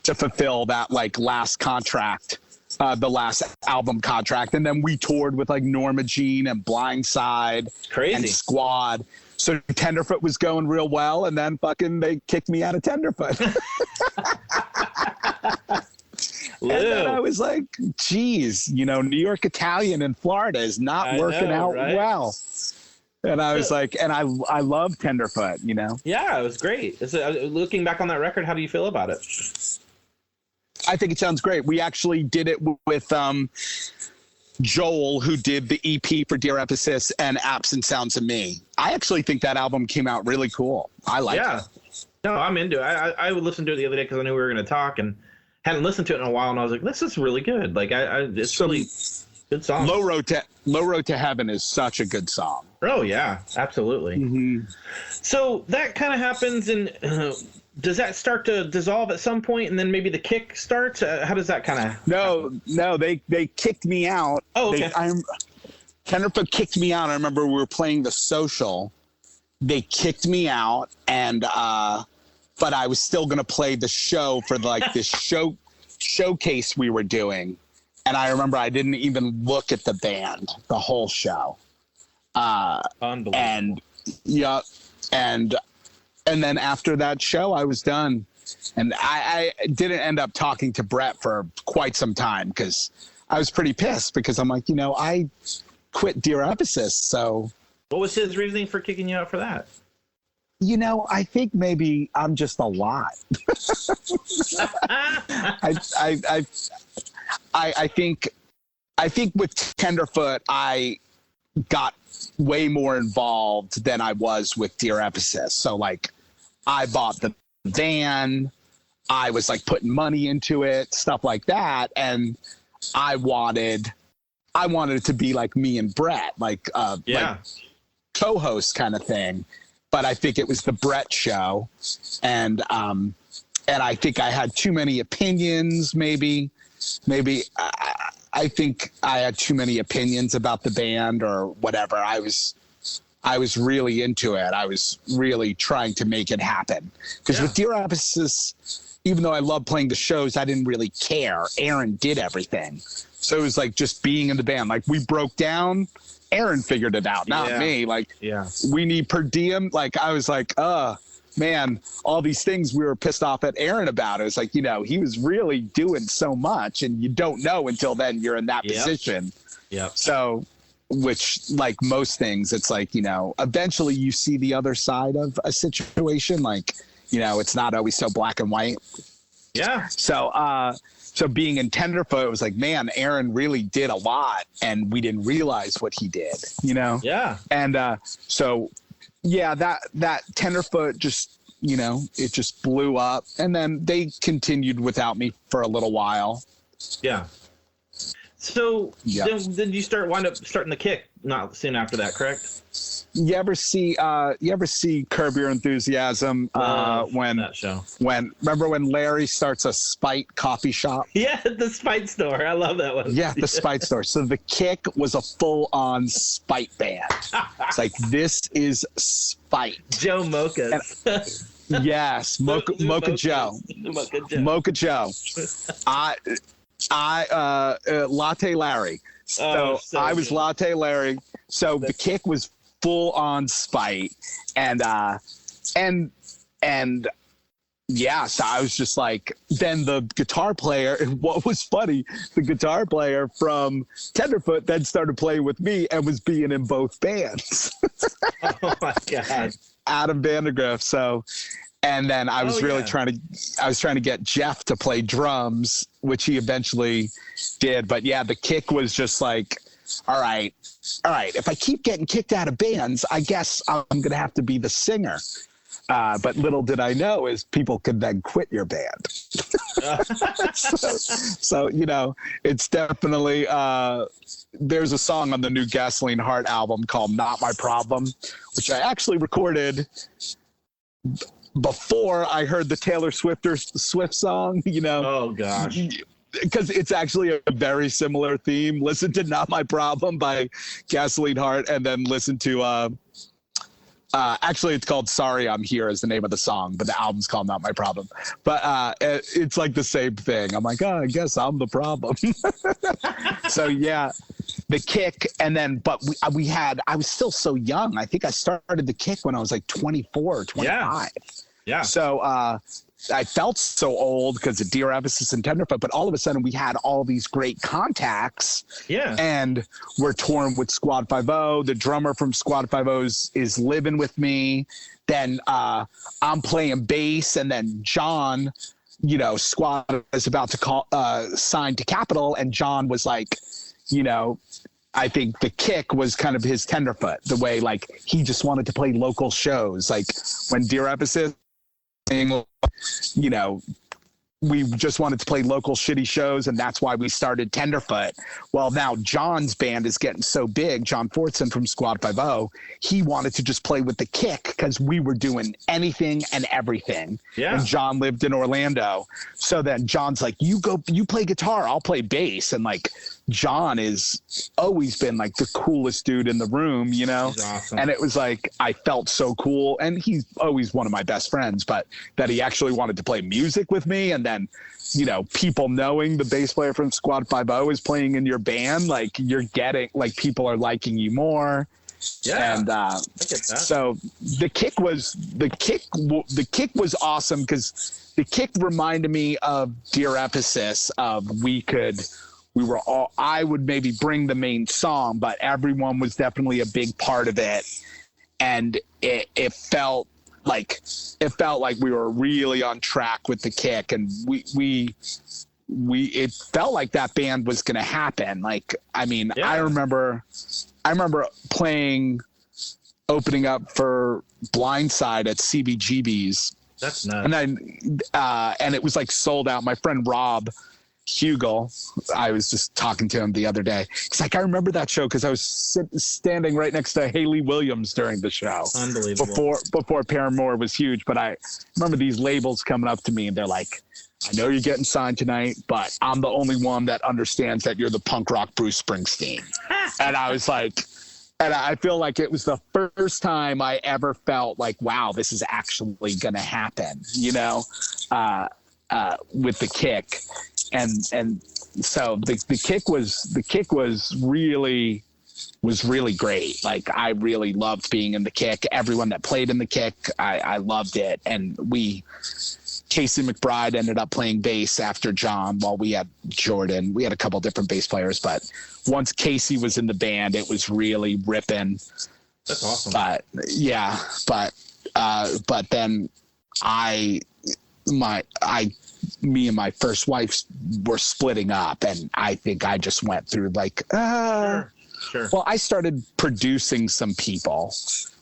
to fulfill that like last contract, the last album contract, and then we toured with like Norma Jean and Blindside and Squad. So Tenderfoot was going real well, and then fucking they kicked me out of Tenderfoot. And then I was like, geez, New York Italian in Florida is not working out well. And I was like, and I love Tenderfoot, Yeah, it was great. Looking back on that record, how do you feel about it? I think it sounds great. We actually did it with Joel, who did the EP for Dear Ephesus and Absent Sounds of Me. I actually think that album came out really cool. I like it. No, I'm into it. I would listen to it the other day because I knew we were going to talk, and hadn't listened to it in a while, and I was like, this is really good. Like, it's really good song. Low Road to Heaven is such a good song. Oh, yeah, absolutely. Mm-hmm. So that kind of happens, and does that start to dissolve at some point, and then maybe the kick starts? How does that kind of No, they kicked me out. Oh, okay. Tenderfoot kicked me out. I remember we were playing The Social. They kicked me out, and but I was still going to play the show for this showcase we were doing. And I remember I didn't even look at the band the whole show. Unbelievable. And then after that show, I was done. And I didn't end up talking to Brett for quite some time, because I was pretty pissed, because I'm like, I quit Dear Ephesus. So what was his reasoning for kicking you out for that? I think maybe I'm just a lot. I think with Tenderfoot, I got way more involved than I was with Dear Ephesus. So like, I bought the van, I was like putting money into it, stuff like that, and I wanted it to be like me and Brett, like co-host kind of thing. But I think it was the Brett show, and I think I had too many opinions. Maybe I think I had too many opinions about the band or whatever. I was really into it. I was really trying to make it happen, because with Dear Ephesus, even though I loved playing the shows, I didn't really care. Aaron did everything, so it was like just being in the band. Like, we broke down, Aaron figured it out, not me. Like, we need per diem. Like, I was like, man, all these things we were pissed off at Aaron about. It was like, he was really doing so much, and you don't know until then you're in that position. Yeah. So, which, like most things, it's like, eventually you see the other side of a situation. Like, it's not always so black and white. Yeah. So being in Tenderfoot, it was like, man, Aaron really did a lot, and we didn't realize what he did, Yeah. And that Tenderfoot just, it just blew up, and then they continued without me for a little while. Yeah. So then you wind up starting the kick not soon after that, correct? You ever see Curb Your Enthusiasm? Remember when Larry starts a Spite coffee shop? Yeah, the Spite store. I love that one. Yeah, the Spite store. So the Kick was a full-on Spite band. It's like, this is Spite. Joe Mocha. Yes, Mocha Joe. Mocha Joe. Latte Larry. So I was good. Latte Larry. So the Kick was full on Spite, and so I was just like, then the guitar player, what was funny, the guitar player from Tenderfoot then started playing with me and was being in both bands. Oh my God. Adam Vandergriff. So, and then I was trying to get Jeff to play drums, which he eventually did. But yeah, the Kick was just like, all right, if I keep getting kicked out of bands, I guess I'm going to have to be the singer. But little did I know is people could then quit your band. so it's definitely, there's a song on the new Gasoline Heart album called Not My Problem, which I actually recorded before I heard the Taylor Swift song, Oh, gosh. Because it's actually a very similar theme. Listen to Not My Problem by Gasoline Heart, and then listen to actually it's called Sorry I'm Here is the name of the song, but the album's called Not My Problem. But it's like the same thing. I'm like, I guess I'm the problem. So yeah, the Kick, and then but I was still so young. I think I started the Kick when I was like 24 or 25. Yeah. So I felt so old because of Dear Ephesus and Tenderfoot, but all of a sudden we had all these great contacts. Yeah. And we're touring with Squad 5-0. The drummer from Squad 5-0 is living with me. Then I'm playing bass, and then John, Squad is about to sign to Capitol, and John was like, I think the Kick was kind of his Tenderfoot, the way like he just wanted to play local shows. Like when Dear Ephesus, we just wanted to play local shitty shows, and that's why we started Tenderfoot. Well, now John's band is getting so big. John Fortson from Squad 5-0, he wanted to just play with the Kick because we were doing anything and everything. Yeah. And John lived in Orlando. So then John's like, you play guitar, I'll play bass. And like, John is always been like the coolest dude in the room, He's awesome. And it was like, I felt so cool. And he's always one of my best friends, but that he actually wanted to play music with me. And then, people knowing the bass player from Squad 5-0 is playing in your band, like you're getting, like people are liking you more. Yeah. And I get that. so the kick was awesome because the Kick reminded me of Dear Ephesus of I would maybe bring the main song, but everyone was definitely a big part of it. And it felt like we were really on track with the Kick, and it felt like that band was going to happen. Like, I mean, yeah. I remember opening up for Blindside at CBGB's. That's nuts. And then, and it was like sold out. My friend Rob Hugel, I was just talking to him the other day. He's like, I remember that show because I was standing right next to Haley Williams during the show. Unbelievable. Before Paramore was huge. But I remember these labels coming up to me and they're like, I know you're getting signed tonight, but I'm the only one that understands that you're the punk rock Bruce Springsteen. And I was like, and I feel like it was the first time I ever felt like, wow, this is actually going to happen, with the Kick. And so the Kick was really great. Like, I really loved being in the Kick. Everyone that played in the Kick, I loved it. And Casey McBride ended up playing bass after John while we had Jordan. We had a couple different bass players, but once Casey was in the band, it was really ripping. That's awesome. But yeah, but then me and my first wife were splitting up, and I think I just went through like, Sure. Well, I started producing some people.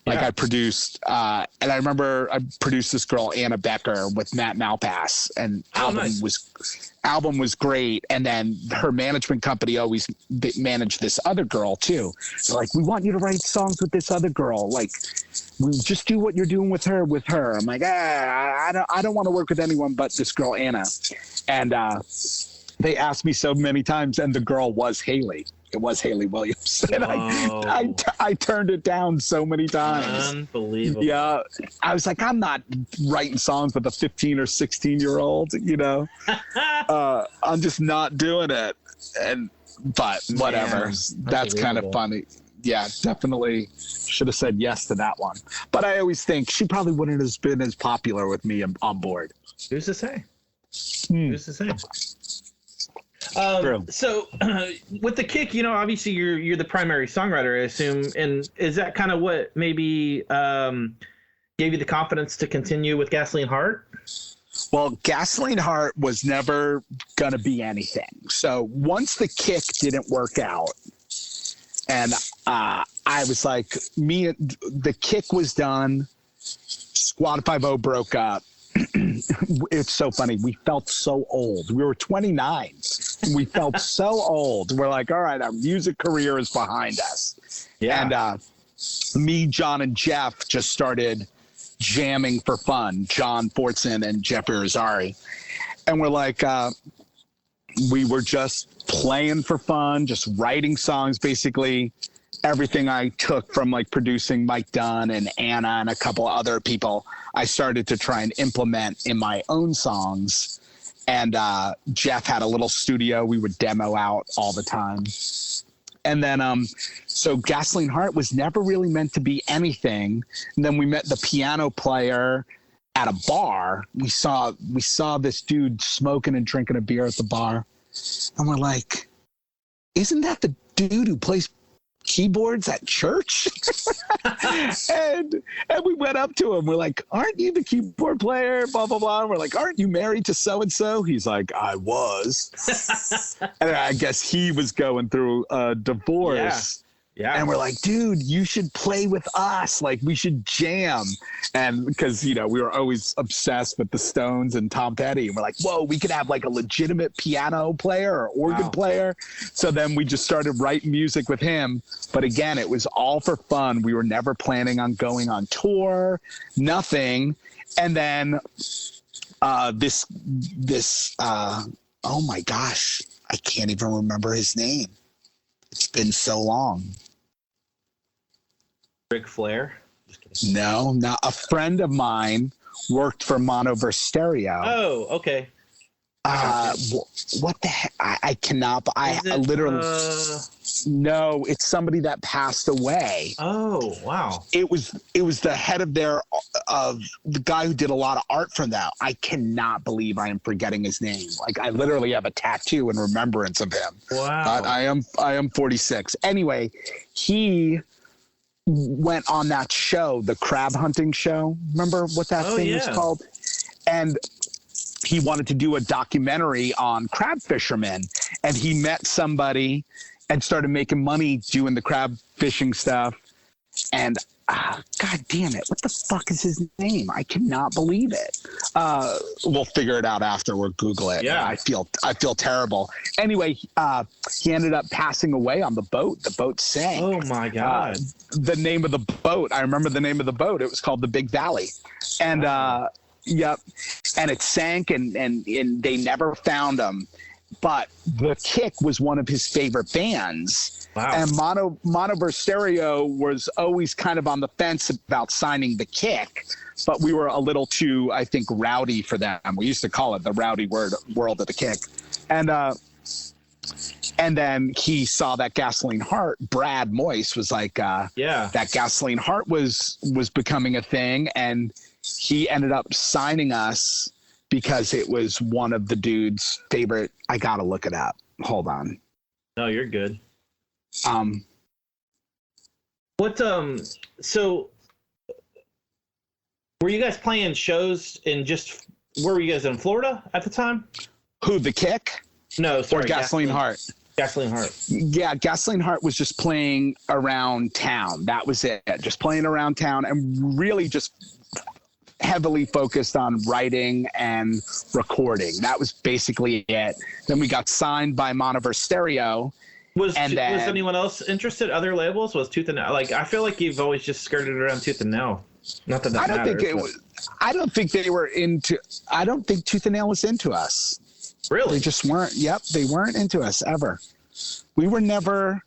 Like, I produced, and I remember I produced this girl, Anna Becker, with Matt Malpass, and album was great. And then her management company always managed this other girl too. So like, we want you to write songs with this other girl. Like, we just do what you're doing with her. I'm like, I don't want to work with anyone but this girl, Anna. And they asked me so many times, and the girl was Haley. It was Haley Williams. And I turned it down so many times. Unbelievable. Yeah. I was like, I'm not writing songs with a 15 or 16-year-old, I'm just not doing it. But whatever. Man, that's kind of funny. Yeah, definitely should have said yes to that one. But I always think she probably wouldn't have been as popular with me on board. Who's to say? Who's to say? So with the Kick, obviously you're the primary songwriter, I assume, and is that kind of what maybe gave you the confidence to continue with Gasoline Heart? Well, Gasoline Heart was never gonna be anything. So once the Kick didn't work out, and I was like, the Kick was done, Squad 50 broke up. It's so funny. We felt so old. We were 29. We felt so old. We're like, all right, our music career is behind us. Yeah. And me, John, and Jeff just started jamming for fun. John Fortson and Jeff Irizarry. And we're like, we were just playing for fun, just writing songs, basically. Everything I took from like producing Mike Dunn and Anna and a couple other people, I started to try and implement in my own songs. And Jeff had a little studio we would demo out all the time. And then, so Gasoline Heart was never really meant to be anything. And then we met the piano player at a bar. We saw this dude smoking and drinking a beer at the bar. And we're like, isn't that the dude who plays keyboards at church? and we went up to him. We're like, aren't you the keyboard player? Blah, blah, blah. And we're like, aren't you married to so-and-so? He's like, I was. And I guess he was going through a divorce. Yeah. And we're like, dude, you should play with us. Like, we should jam. And because, we were always obsessed with the Stones and Tom Petty. And we're like, whoa, we could have like a legitimate piano player or organ player. So then we just started writing music with him. But again, it was all for fun. We were never planning on going on tour, nothing. And then this oh my gosh, I can't even remember his name. It's been so long. Ric Flair? No, not a friend of mine worked for Monoverse Stereo. Oh, okay. What the heck? I cannot. I literally. No, it's somebody that passed away. Oh, wow. It was the head of the guy who did a lot of art for them. I cannot believe I am forgetting his name. Like, I literally have a tattoo in remembrance of him. Wow. I am 46. Anyway, he went on that show, the crab hunting show. Remember what that thing was called? And he wanted to do a documentary on crab fishermen, and he met somebody and started making money doing the crab fishing stuff. And God damn it, what the fuck is his name? I cannot believe it. We'll figure it out after. We'll Google it. Yeah, I feel terrible. Anyway, he ended up passing away on the boat. The boat sank. Oh my God. The name of the boat, I remember the name of the boat. It was called the Big Valley. And yep. And it sank, and they never found him. But The Kick was one of his favorite bands. Wow. And Monoverse Stereo was always kind of on the fence about signing The Kick, but we were a little too, I think, rowdy for them. We used to call it the rowdy world of The Kick. And then he saw that Gasoline Heart. Brad Moyse was like, that Gasoline Heart was becoming a thing, and he ended up signing us because it was one of the dude's favorite. I gotta look it up. Hold on. No, you're good. So were you guys playing shows where were you guys in Florida at the time? Who, The Kick? No, sorry. Or Gasoline Heart? Gasoline Heart. Yeah, Gasoline Heart was just playing around town. That was it. Just playing around town, and really just heavily focused on writing and recording. That was basically it. Then we got signed by Monoverse Stereo. Was anyone else interested? Other labels? Was Tooth and Nail? Like, I feel like you've always just skirted around Tooth and Nail. Not that matters. I don't think they were into. I don't think Tooth and Nail was into us. Really? They just weren't. Yep, they weren't into us ever. We were never.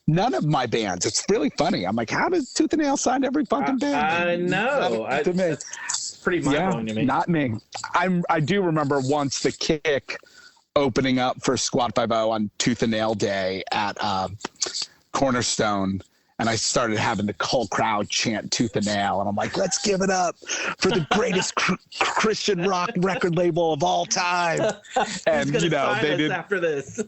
None of my bands. It's really funny. I'm like, how does Tooth and Nail sign every fucking band? I know. It's pretty mind-blowing to me. Not me. I do remember once The Kick opening up for Squad 50 on Tooth and Nail Day at Cornerstone. And I started having the whole crowd chant Tooth and Nail. And I'm like, let's give it up for the greatest Christian rock record label of all time. And, they did after this.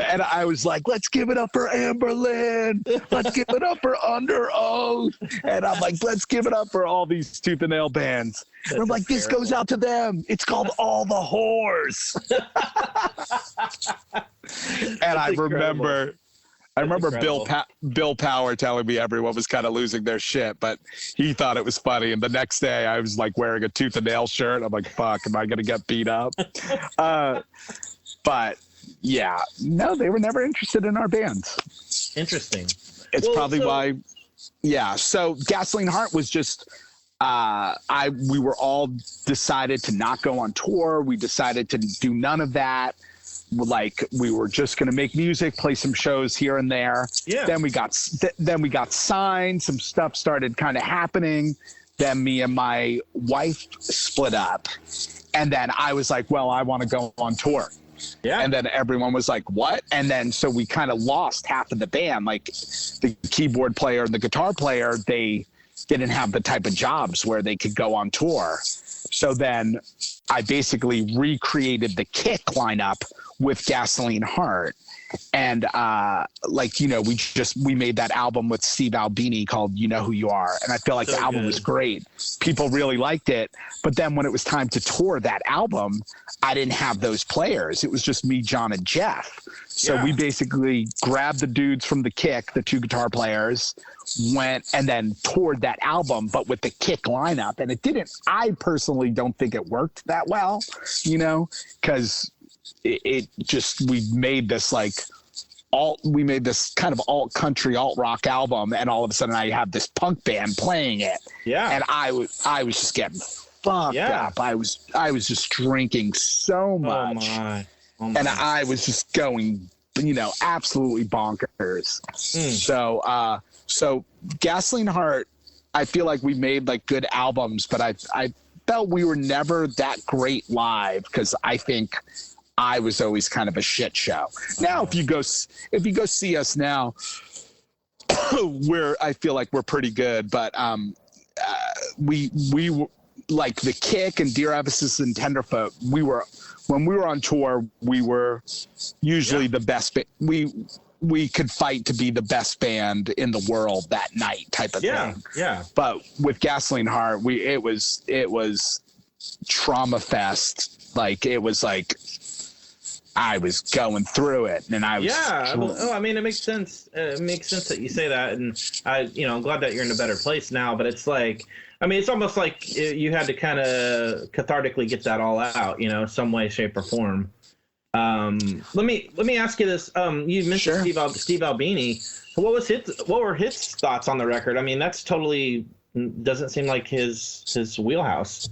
And I was like, let's give it up for Amberlin. Let's give it up for Under Oath. And I'm like, let's give it up for all these Tooth and Nail bands. And I'm like, this goes out to them. It's called All the Whores. And I remember I remember incredible. Bill Power telling me everyone was kind of losing their shit, but he thought it was funny. And the next day I was like wearing a tooth and nail shirt. I'm like, fuck, am I going to get beat up? But yeah, no, they were never interested in our band. Interesting. It's probably why. Yeah. So Gasoline Heart was just, we were all decided to not go on tour. We decided to do none of that. Like we were just going to make music, play some shows here and there. Yeah. Then we got signed. Some stuff started kind of happening. Then me and my wife split up. And then I was like, well, I want to go on tour. Yeah. And then everyone was like, what? And then so we kind of lost half of the band. Like the keyboard player and the guitar player, they didn't have the type of jobs where they could go on tour. So then I basically recreated the Kick lineup with Gasoline Heart. And we made that album with Steve Albini called You Know Who You Are. And I feel like the album was great. People really liked it. But then when it was time to tour that album, I didn't have those players. It was just me, John, and Jeff. So we basically grabbed the dudes from the Kick, the two guitar players, went and then toured that album, but with the Kick lineup. And I personally don't think it worked that well, because we made this kind of alt country, alt rock album, and all of a sudden I have this punk band playing it. Yeah. And I was just getting fucked up. I was just drinking so much. Oh my. And I was just going, absolutely bonkers. So Gasoline Heart, I feel like we made like good albums, but I felt we were never that great live because I think I was always kind of a shit show. Now, if you go see us now, I feel like we're pretty good, but we like the Kick and Dear Ephesus and Tenderfoot. When we were on tour, we were usually the best. We could fight to be the best band in the world that night, type of thing. Yeah. But with Gasoline Heart, it was trauma fest. Like it was like I was going through it, and I was. Yeah. I mean, it makes sense. It makes sense that you say that, and I'm glad that you're in a better place now. But it's like, I mean, it's almost like you had to kind of cathartically get that all out, some way, shape, or form. Let me ask you this. You mentioned Steve Albini. What were his thoughts on the record? I mean, that's totally doesn't seem like his wheelhouse.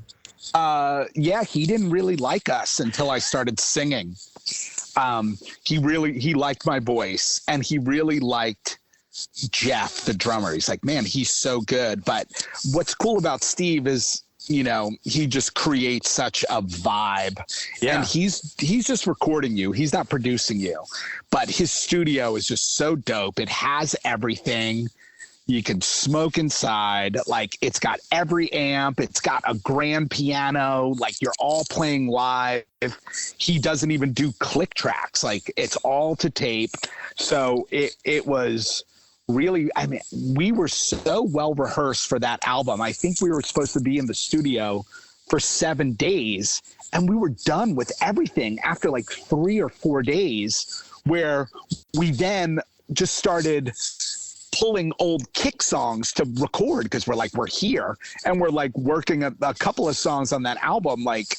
He didn't really like us until I started singing. He liked my voice, and he really liked Jeff, the drummer. He's like, man, he's so good. But what's cool about Steve is, he just creates such a vibe. Yeah. And he's just recording you. He's not producing you. But his studio is just so dope. It has everything. You can smoke inside. Like, it's got every amp. It's got a grand piano. Like, you're all playing live. He doesn't even do click tracks. Like, it's all to tape. So it was really, I mean, we were so well rehearsed for that album. I think we were supposed to be in the studio for 7 days, and we were done with everything after like 3 or 4 days, where we then just started pulling old Kick songs to record because we're here, and we're like working a couple of songs on that album. Like,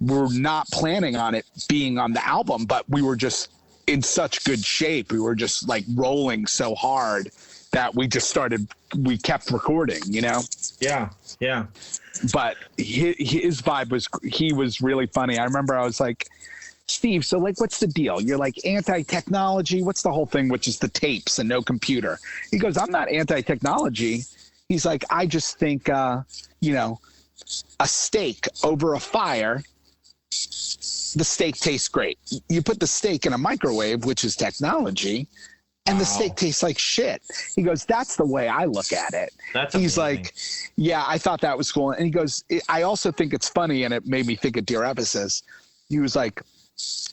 we're not planning on it being on the album, but we were just in such good shape. We were just like rolling so hard that we kept recording, Yeah. But his vibe he was really funny. I remember I was like, Steve, so like, what's the deal? You're like anti-technology. What's the whole thing, which is the tapes and no computer? He goes, I'm not anti-technology. He's like, I just think, a steak over a fire, the steak tastes great. You put the steak in a microwave, which is technology, and the steak tastes like shit. He goes, that's the way I look at it. He's like, yeah, I thought that was cool. And he goes, I also think it's funny, and it made me think of Dear Ephesus. He was like,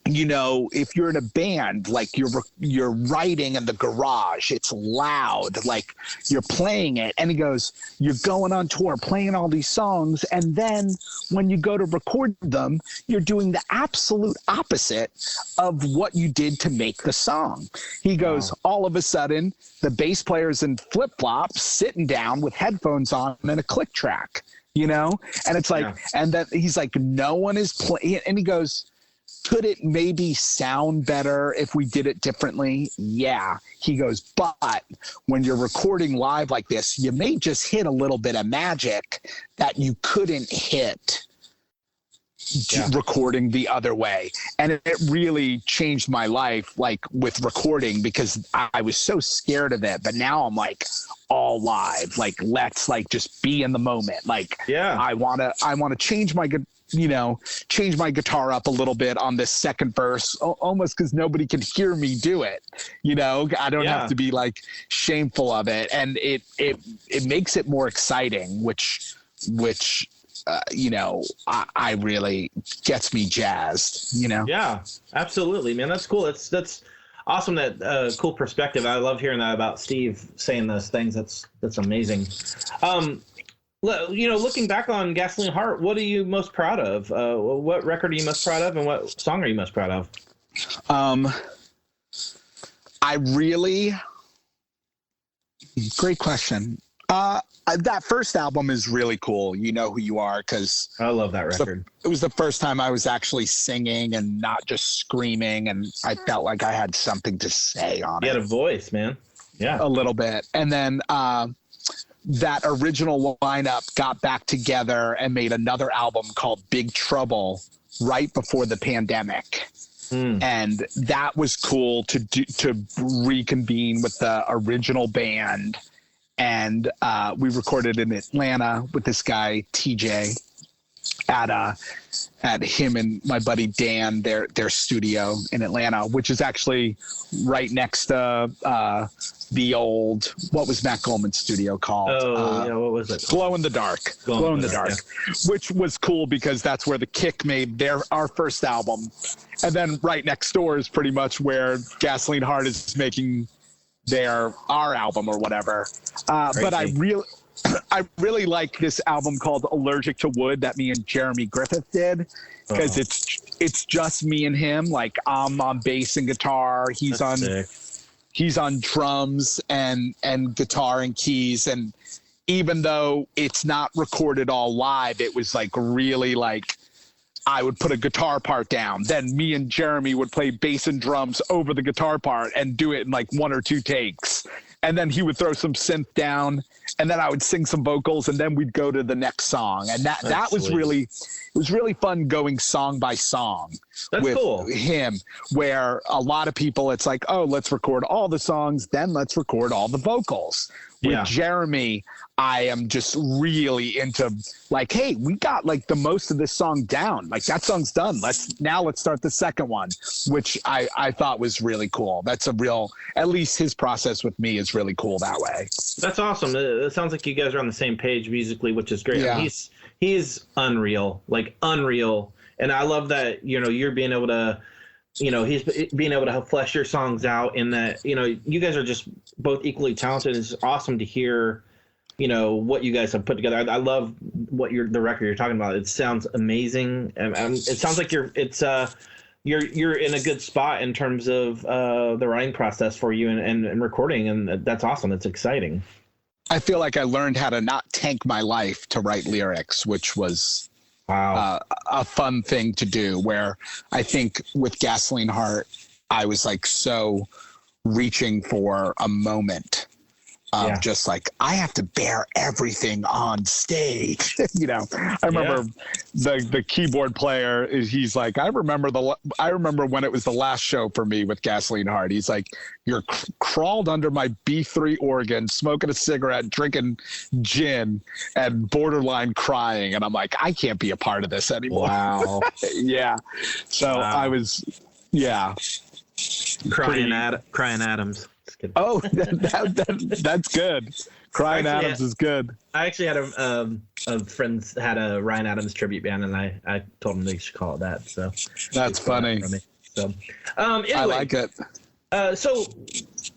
you know, if you're in a band, like you're writing in the garage, it's loud, like you're playing it. And he goes, you're going on tour, playing all these songs. And then when you go to record them, you're doing the absolute opposite of what you did to make the song. He goes, all of a sudden, the bass player's in flip-flops, sitting down with headphones on and a click track, you know? And it's like, and then he's like, no one is playing. And he goes, could it maybe sound better if we did it differently? Yeah. He goes, but when you're recording live like this, you may just hit a little bit of magic that you couldn't hit recording the other way. And it really changed my life, like with recording, because I was so scared of it. But now I'm like all live, like, let's like just be in the moment. Like, I want to change my guitar up a little bit on this second verse, almost because nobody can hear me do it. You know, I don't have to be like shameful of it. And it makes it more exciting, which you know, I really gets me jazzed, you know? Yeah, absolutely, man. That's cool. That's awesome. That cool perspective. I love hearing that about Steve saying those things. That's amazing. You know, looking back on Gasoline Heart, what are you most proud of? What record are you most proud of, and what song are you most proud of? Great question. That first album is really cool. You Know Who You Are, because I love that record. It was the first time I was actually singing and not just screaming, and I felt like I had something to say on it. You had a voice, man. Yeah, a little bit. And then that original lineup got back together and made another album called Big Trouble right before the pandemic. And that was cool to reconvene with the original band. And we recorded in Atlanta with this guy, TJ, at him and my buddy Dan, their studio in Atlanta, which is actually right next to the old, what was Matt Goldman's studio called? What was it? Glow in the Dark. Glow in the Dark, which was cool because that's where the Kick made our first album. And then right next door is pretty much where Gasoline Heart is making our album or whatever. But I really like this album called Allergic to Wood that me and Jeremy Griffith did, because it's just me and him. Like, I'm on bass and guitar, he's on drums and guitar and keys. And even though it's not recorded all live, it was like really like, I would put a guitar part down, then me and Jeremy would play bass and drums over the guitar part and do it in like 1 or 2 takes. And then he would throw some synth down, and then I would sing some vocals, and then we'd go to the next song. And that was really fun going song by song. That's with cool. Him, where a lot of people, it's like, oh, let's record all the songs, then let's record all the vocals. With Jeremy, I am just really into like, hey, we got like the most of this song down. Like, that song's done. Let's start the second one, which I thought was really cool. That's at least his process with me is really cool that way. That's awesome. It sounds like you guys are on the same page musically, which is great. Yeah. I mean, he's unreal, like unreal. And I love that, you know, you're being able to, you know, he's being able to flesh your songs out, in that, you know, you guys are just both equally talented. It's awesome to hear, you know, what you guys have put together. I love the record you're talking about. It sounds amazing. It sounds like you're in a good spot in terms of the writing process for you and recording, and that's awesome. It's exciting. I feel like I learned how to not tank my life to write lyrics, which was a fun thing to do, where I think with Gasoline Heart, I was like so reaching for a moment of just like, I have to bear everything on stage. You know, I remember the keyboard player, he's like, I remember when it was the last show for me with Gasoline Heart. He's like, you're crawled under my B3 organ, smoking a cigarette, drinking gin, and borderline crying. And I'm like, I can't be a part of this anymore. Wow. So I was, crying Adams. Just kidding. Oh, that's good. Crying Adams is good. I actually had a friend had a Ryan Adams tribute band, and I told him they should call it that. So that's funny. So, anyway, I like it. So,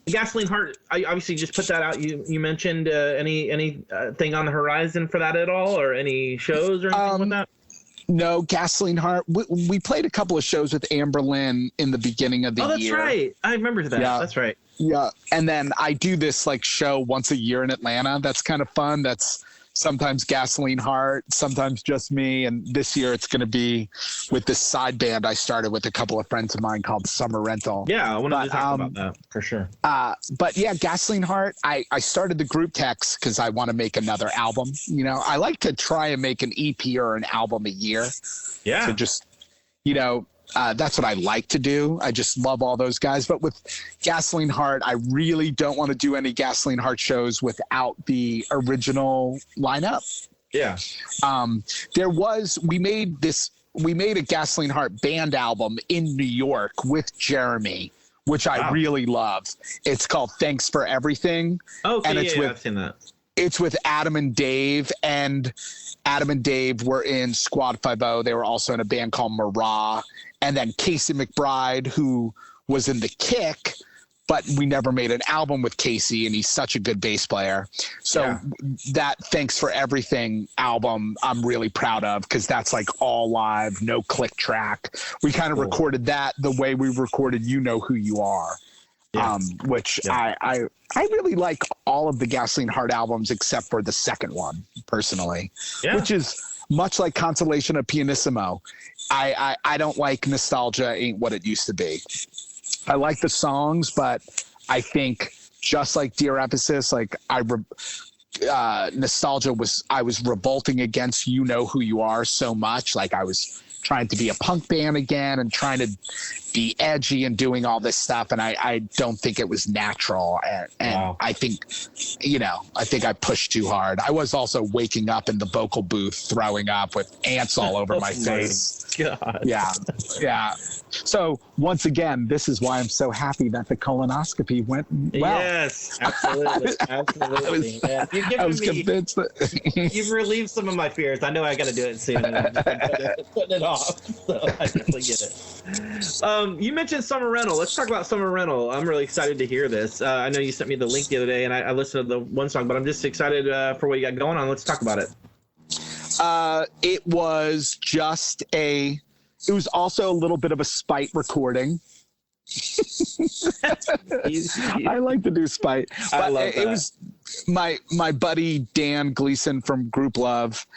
Gasoline Heart, I obviously just put that out. You mentioned any thing on the horizon for that at all, or any shows or anything with that? No, Gasoline Heart. We played a couple of shows with Amber Lynn in the beginning of the year. Oh, that's right. I remember that. Yeah. That's right. Yeah, and then I do this like show once a year in Atlanta. That's kind of fun. That's sometimes Gasoline Heart, sometimes just me. And this year it's going to be with this side band I started with a couple of friends of mine called Summer Rental. Yeah, I wanted to talk about that for sure. But yeah, Gasoline Heart, I started the group text because I want to make another album. You know, I like to try and make an EP or an album a year. Yeah. So just, you know, that's what I like to do. I just love all those guys. But with Gasoline Heart, I really don't want to do any Gasoline Heart shows without the original lineup. Yeah. We made a Gasoline Heart band album in New York with Jeremy, which I really love. It's called Thanks for Everything. Okay, and it's I've seen that. It's with Adam and Dave, and Adam and Dave were in Squad 5-0. They were also in a band called Marah. And then Casey McBride, who was in The Kick, but we never made an album with Casey, and he's such a good bass player. So that Thanks for Everything album I'm really proud of, because that's like all live, no click track. We kind of recorded that the way we recorded You Know Who You Are, which I really like all of the Gasoline Heart albums except for the second one, personally, which is much like Consolation of Pianissimo. I don't like Nostalgia Ain't What It Used to Be. I like the songs, but I think just like Dear Ephesus, like Nostalgia I was revolting against You Know Who You Are so much. Like I was trying to be a punk band again and trying to be edgy and doing all this stuff. And I don't think it was natural. And I think, I think I pushed too hard. I was also waking up in the vocal booth, throwing up with ants all over my face. God. Yeah. Yeah. So once again, this is why I'm so happy that the colonoscopy went well. Yes, absolutely. Absolutely. I was convinced that you've relieved some of my fears. I know I got to do it soon. Putting it off. So I definitely get it. You mentioned Summer Rental. Let's talk about Summer Rental. I'm really excited to hear this. I know you sent me the link the other day, and I listened to the one song, but I'm just excited for what you got going on. Let's talk about it. It was just it was also a little bit of a spite recording. I like to do spite. But I love that. It was my buddy Dan Gleason from Group Love.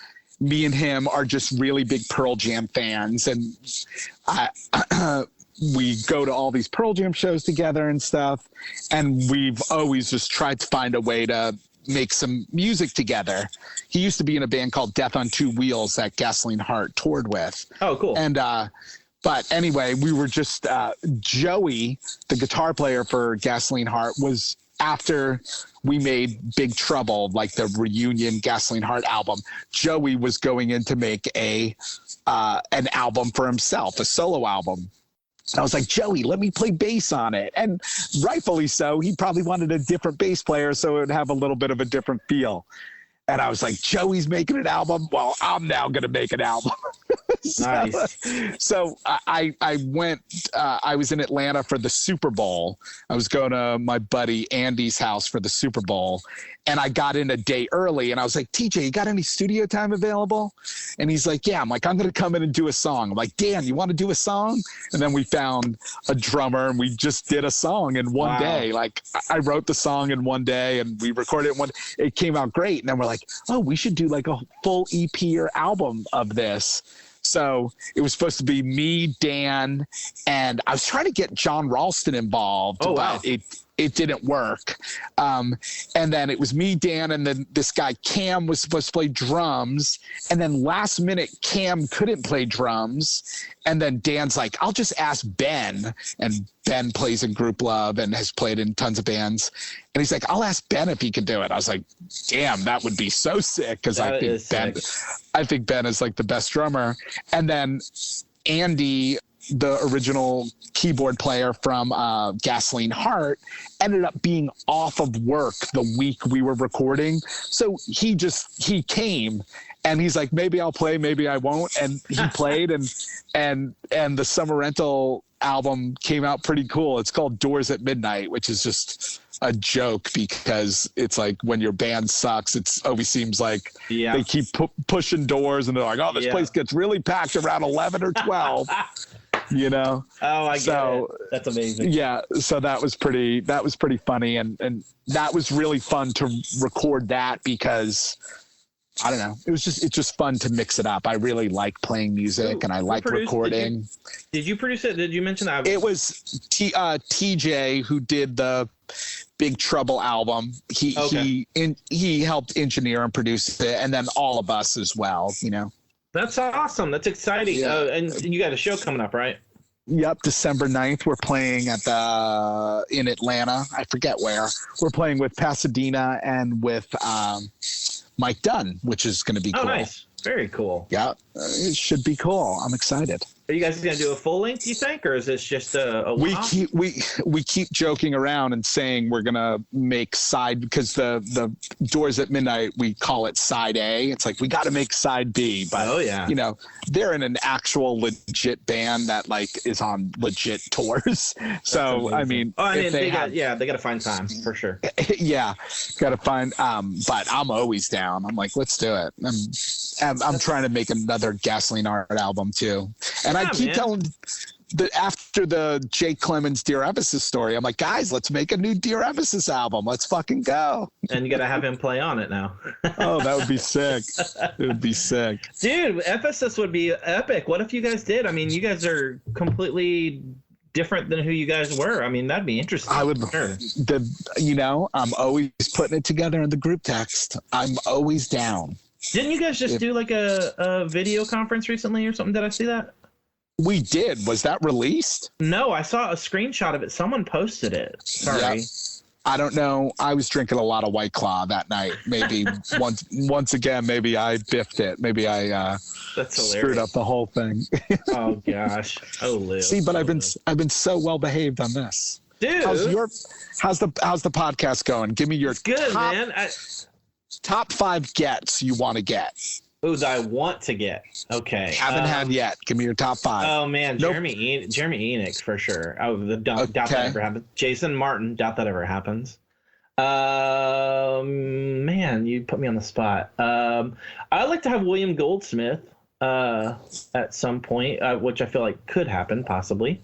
Me and him are just really big Pearl Jam fans, and we go to all these Pearl Jam shows together and stuff, and we've always just tried to find a way to make some music together. He used to be in a band called Death on Two Wheels that Gasoline Heart toured with. Oh, cool. And but anyway, we were just Joey, the guitar player for Gasoline Heart, was after we made Big Trouble, like the reunion Gasoline Heart album. Joey was going in to make an album for himself, a solo album. I was like, Joey, let me play bass on it. And rightfully so. He probably wanted a different bass player so it would have a little bit of a different feel. And I was like, Joey's making an album. Well, I'm now going to make an album. Nice. So I went, I was in Atlanta for the Super Bowl. I was going to my buddy Andy's house for the Super Bowl. And I got in a day early and I was like, TJ, you got any studio time available? And he's like, yeah. I'm like, I'm going to come in and do a song. I'm like, Dan, you want to do a song? And then we found a drummer and we just did a song in one day. Like I wrote the song in one day and we recorded it it came out great. And then we're like, oh, we should do like a full EP or album of this. So it was supposed to be me, Dan, and I was trying to get John Ralston involved, but it didn't work. And then it was me, Dan, and then this guy Cam was supposed to play drums. And then last minute, Cam couldn't play drums. And then Dan's like, I'll just ask Ben. And Ben plays in Group Love and has played in tons of bands. And he's like, I'll ask Ben if he can do it. I was like, damn, that would be so sick. Because I think Ben is like the best drummer. And then Andy the original keyboard player from Gasoline Heart, ended up being off of work the week we were recording. So he came and he's like, maybe I'll play, maybe I won't. And he played and the Summer Rental album came out pretty cool. It's called Doors at Midnight, which is just a joke because it's like when your band sucks, it always seems like they keep pushing doors and they're like, oh, this place gets really packed around 11 or 12. You know? Oh, I get it. That's amazing. Yeah. So that was pretty funny. And that was really fun to record that because I don't know. It's just fun to mix it up. I really like playing music and I like recording. Did you produce it? Did you mention that? It was TJ who did the Big Trouble album. He helped engineer and produce it, and then all of us as well, you know. That's awesome. That's exciting. Yeah. And you got a show coming up, right? Yep, December 9th. We're playing in Atlanta. I forget where. We're playing with Pasadena and with Mike Dunn, which is going to be cool. Oh, nice. Very cool. Yeah, it should be cool. I'm excited. Are you guys going to do a full length, you think, or is this just a we keep joking around and saying we're going to make side, because the Doors at Midnight, we call it side A. It's like we got to make side B, but you know, they're in an actual legit band that like is on legit tours. So I mean, they got to find time for sure. Yeah, got to find. But I'm always down. I'm like, let's do it. I'm trying to make another Gasoline Art album too. And I keep telling that after the Jake Clemens Dear Ephesus story, I'm like, guys, let's make a new Dear Ephesus album. Let's fucking go. And you got to have him play on it now. Oh, that would be sick. It would be sick. Dude, Ephesus would be epic. What if you guys did? I mean, you guys are completely different than who you guys were. I mean, that'd be interesting. I would, you know, I'm always putting it together in the group text. I'm always down. Didn't you guys just do like a video conference recently or something? Did I see that? We did. Was that released? No, I saw a screenshot of it. Someone posted it. Sorry. Yeah. I don't know. I was drinking a lot of White Claw that night. Maybe once again, maybe I biffed it. Maybe I screwed up the whole thing. Oh gosh. Oh, Lou. See, but I've been so well behaved on this. Dude, how's the podcast going? Give me your top 5 gets you want to get. Ooh, that I want to get. Okay. Haven't had yet. Give me your top 5. Oh man, Jeremy Enix for sure. Doubt that ever happens. Jason Martin, doubt that ever happens. Man, you put me on the spot. I'd like to have William Goldsmith at some point, which I feel like could happen possibly.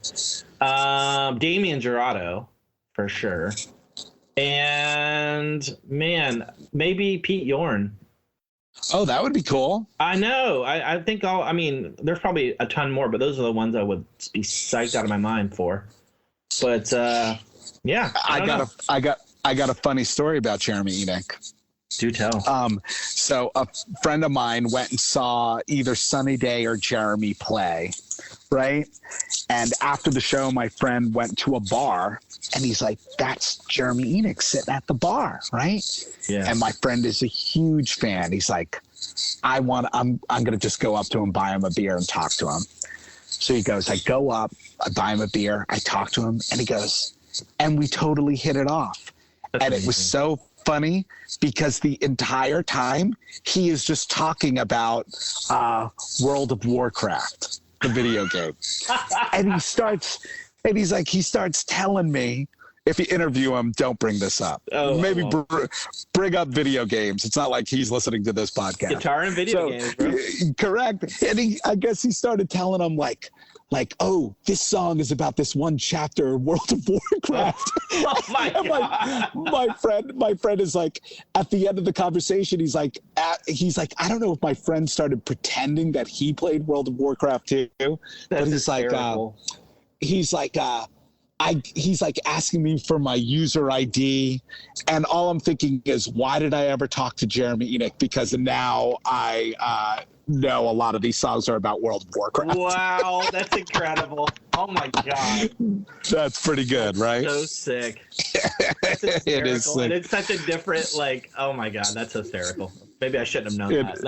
Damian Jurado for sure. And man, maybe Pete Yorn. Oh, that would be cool. I know. I think there's probably a ton more, but those are the ones I would be psyched out of my mind for. But yeah, I got a funny story about Jeremy Enoch. Do tell. So a friend of mine went and saw either Sunny Day or Jeremy play, right? And after the show, my friend went to a bar, and he's like, "That's Jeremy Enoch sitting at the bar, right?" Yeah. And my friend is a huge fan. He's like, I'm gonna just go up to him, buy him a beer, and talk to him. So he goes, I go up, I buy him a beer, I talk to him, and he goes, and we totally hit it off. That's and amazing. It was so funny because the entire time he is just talking about World of Warcraft, the video game. And he starts telling me, if you interview him, don't bring this up. Maybe bring up video games. It's not like he's listening to this podcast. Guitar and video games, bro. Correct. And I guess he started telling him like, oh, this song is about this one chapter of World of Warcraft. Oh my God. My friend is like, at the end of the conversation, he's like, I don't know if my friend started pretending that he played World of Warcraft too. But he's terrible. He's like asking me for my user ID, and all I'm thinking is, why did I ever talk to Jeremy Enoch? Because now I no, a lot of these songs are about World of Warcraft. Wow, that's incredible. Oh my God. That's pretty good, right? So sick. That's hysterical. It is sick. And it's such a different, like, oh my God, that's hysterical. Maybe I shouldn't have known that.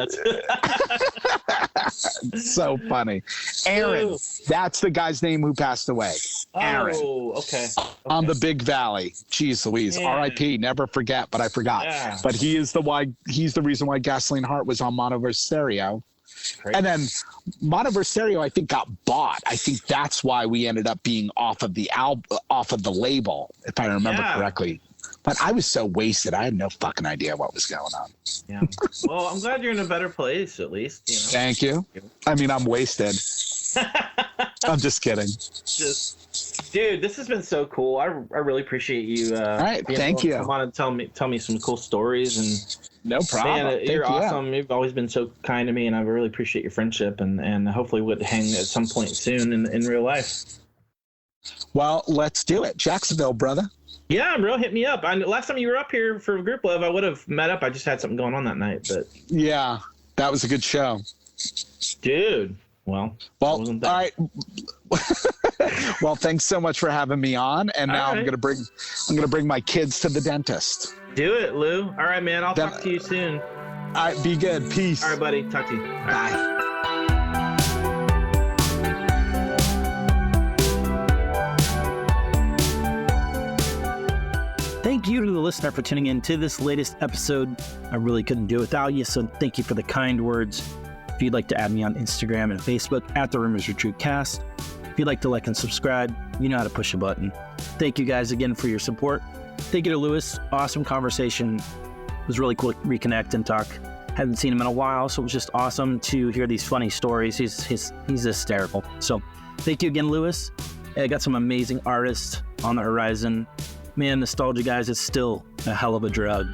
That's so funny. Aaron, Ooh. that's the guy's name who passed away. Aaron. Oh, okay. On the Big Valley. Jeez Louise. Yeah. R.I.P. Never forget, but I forgot. Yeah. But he's the reason why Gasoline Heart was on Monoverse Stereo. Great. And then Monoverse Stereo, I think, got bought. I think that's why we ended up being off of the label, if I remember correctly. But I was so wasted. I had no fucking idea what was going on. Yeah. Well, I'm glad you're in a better place, at least. You know? Thank you. I mean, I'm wasted. I'm just kidding. Dude, this has been so cool. I really appreciate you. All right, thank you. Come on and tell me some cool stories, and no problem. Man, you're awesome. You've always been so kind to me, and I really appreciate your friendship, and hopefully we'll hang at some point soon in real life. Well, let's do it, Jacksonville, brother. Yeah, bro, hit me up. Last time you were up here for Group Love, I would have met up. I just had something going on that night, but yeah, that was a good show, dude. Well, all right. Well, thanks so much for having me on, and now I'm gonna bring my kids to the dentist. Do it, Lou. All right, man. I'll talk to you soon. All right, be good. Peace. All right, buddy. Talk to you. Bye. Thank you to the listener for tuning in to this latest episode. I really couldn't do it without you, so thank you for the kind words. If you'd like to add me on Instagram and Facebook at The Rumors Are True Cast. If you'd like to like and subscribe, you know how to push a button. Thank you guys again for your support. Thank you to Lewis. Awesome conversation. It was really cool to reconnect and talk. Hadn't seen him in a while, so it was just awesome to hear these funny stories. He's hysterical. So thank you again, Lewis. I got some amazing artists on the horizon. Man, nostalgia, guys, is still a hell of a drug.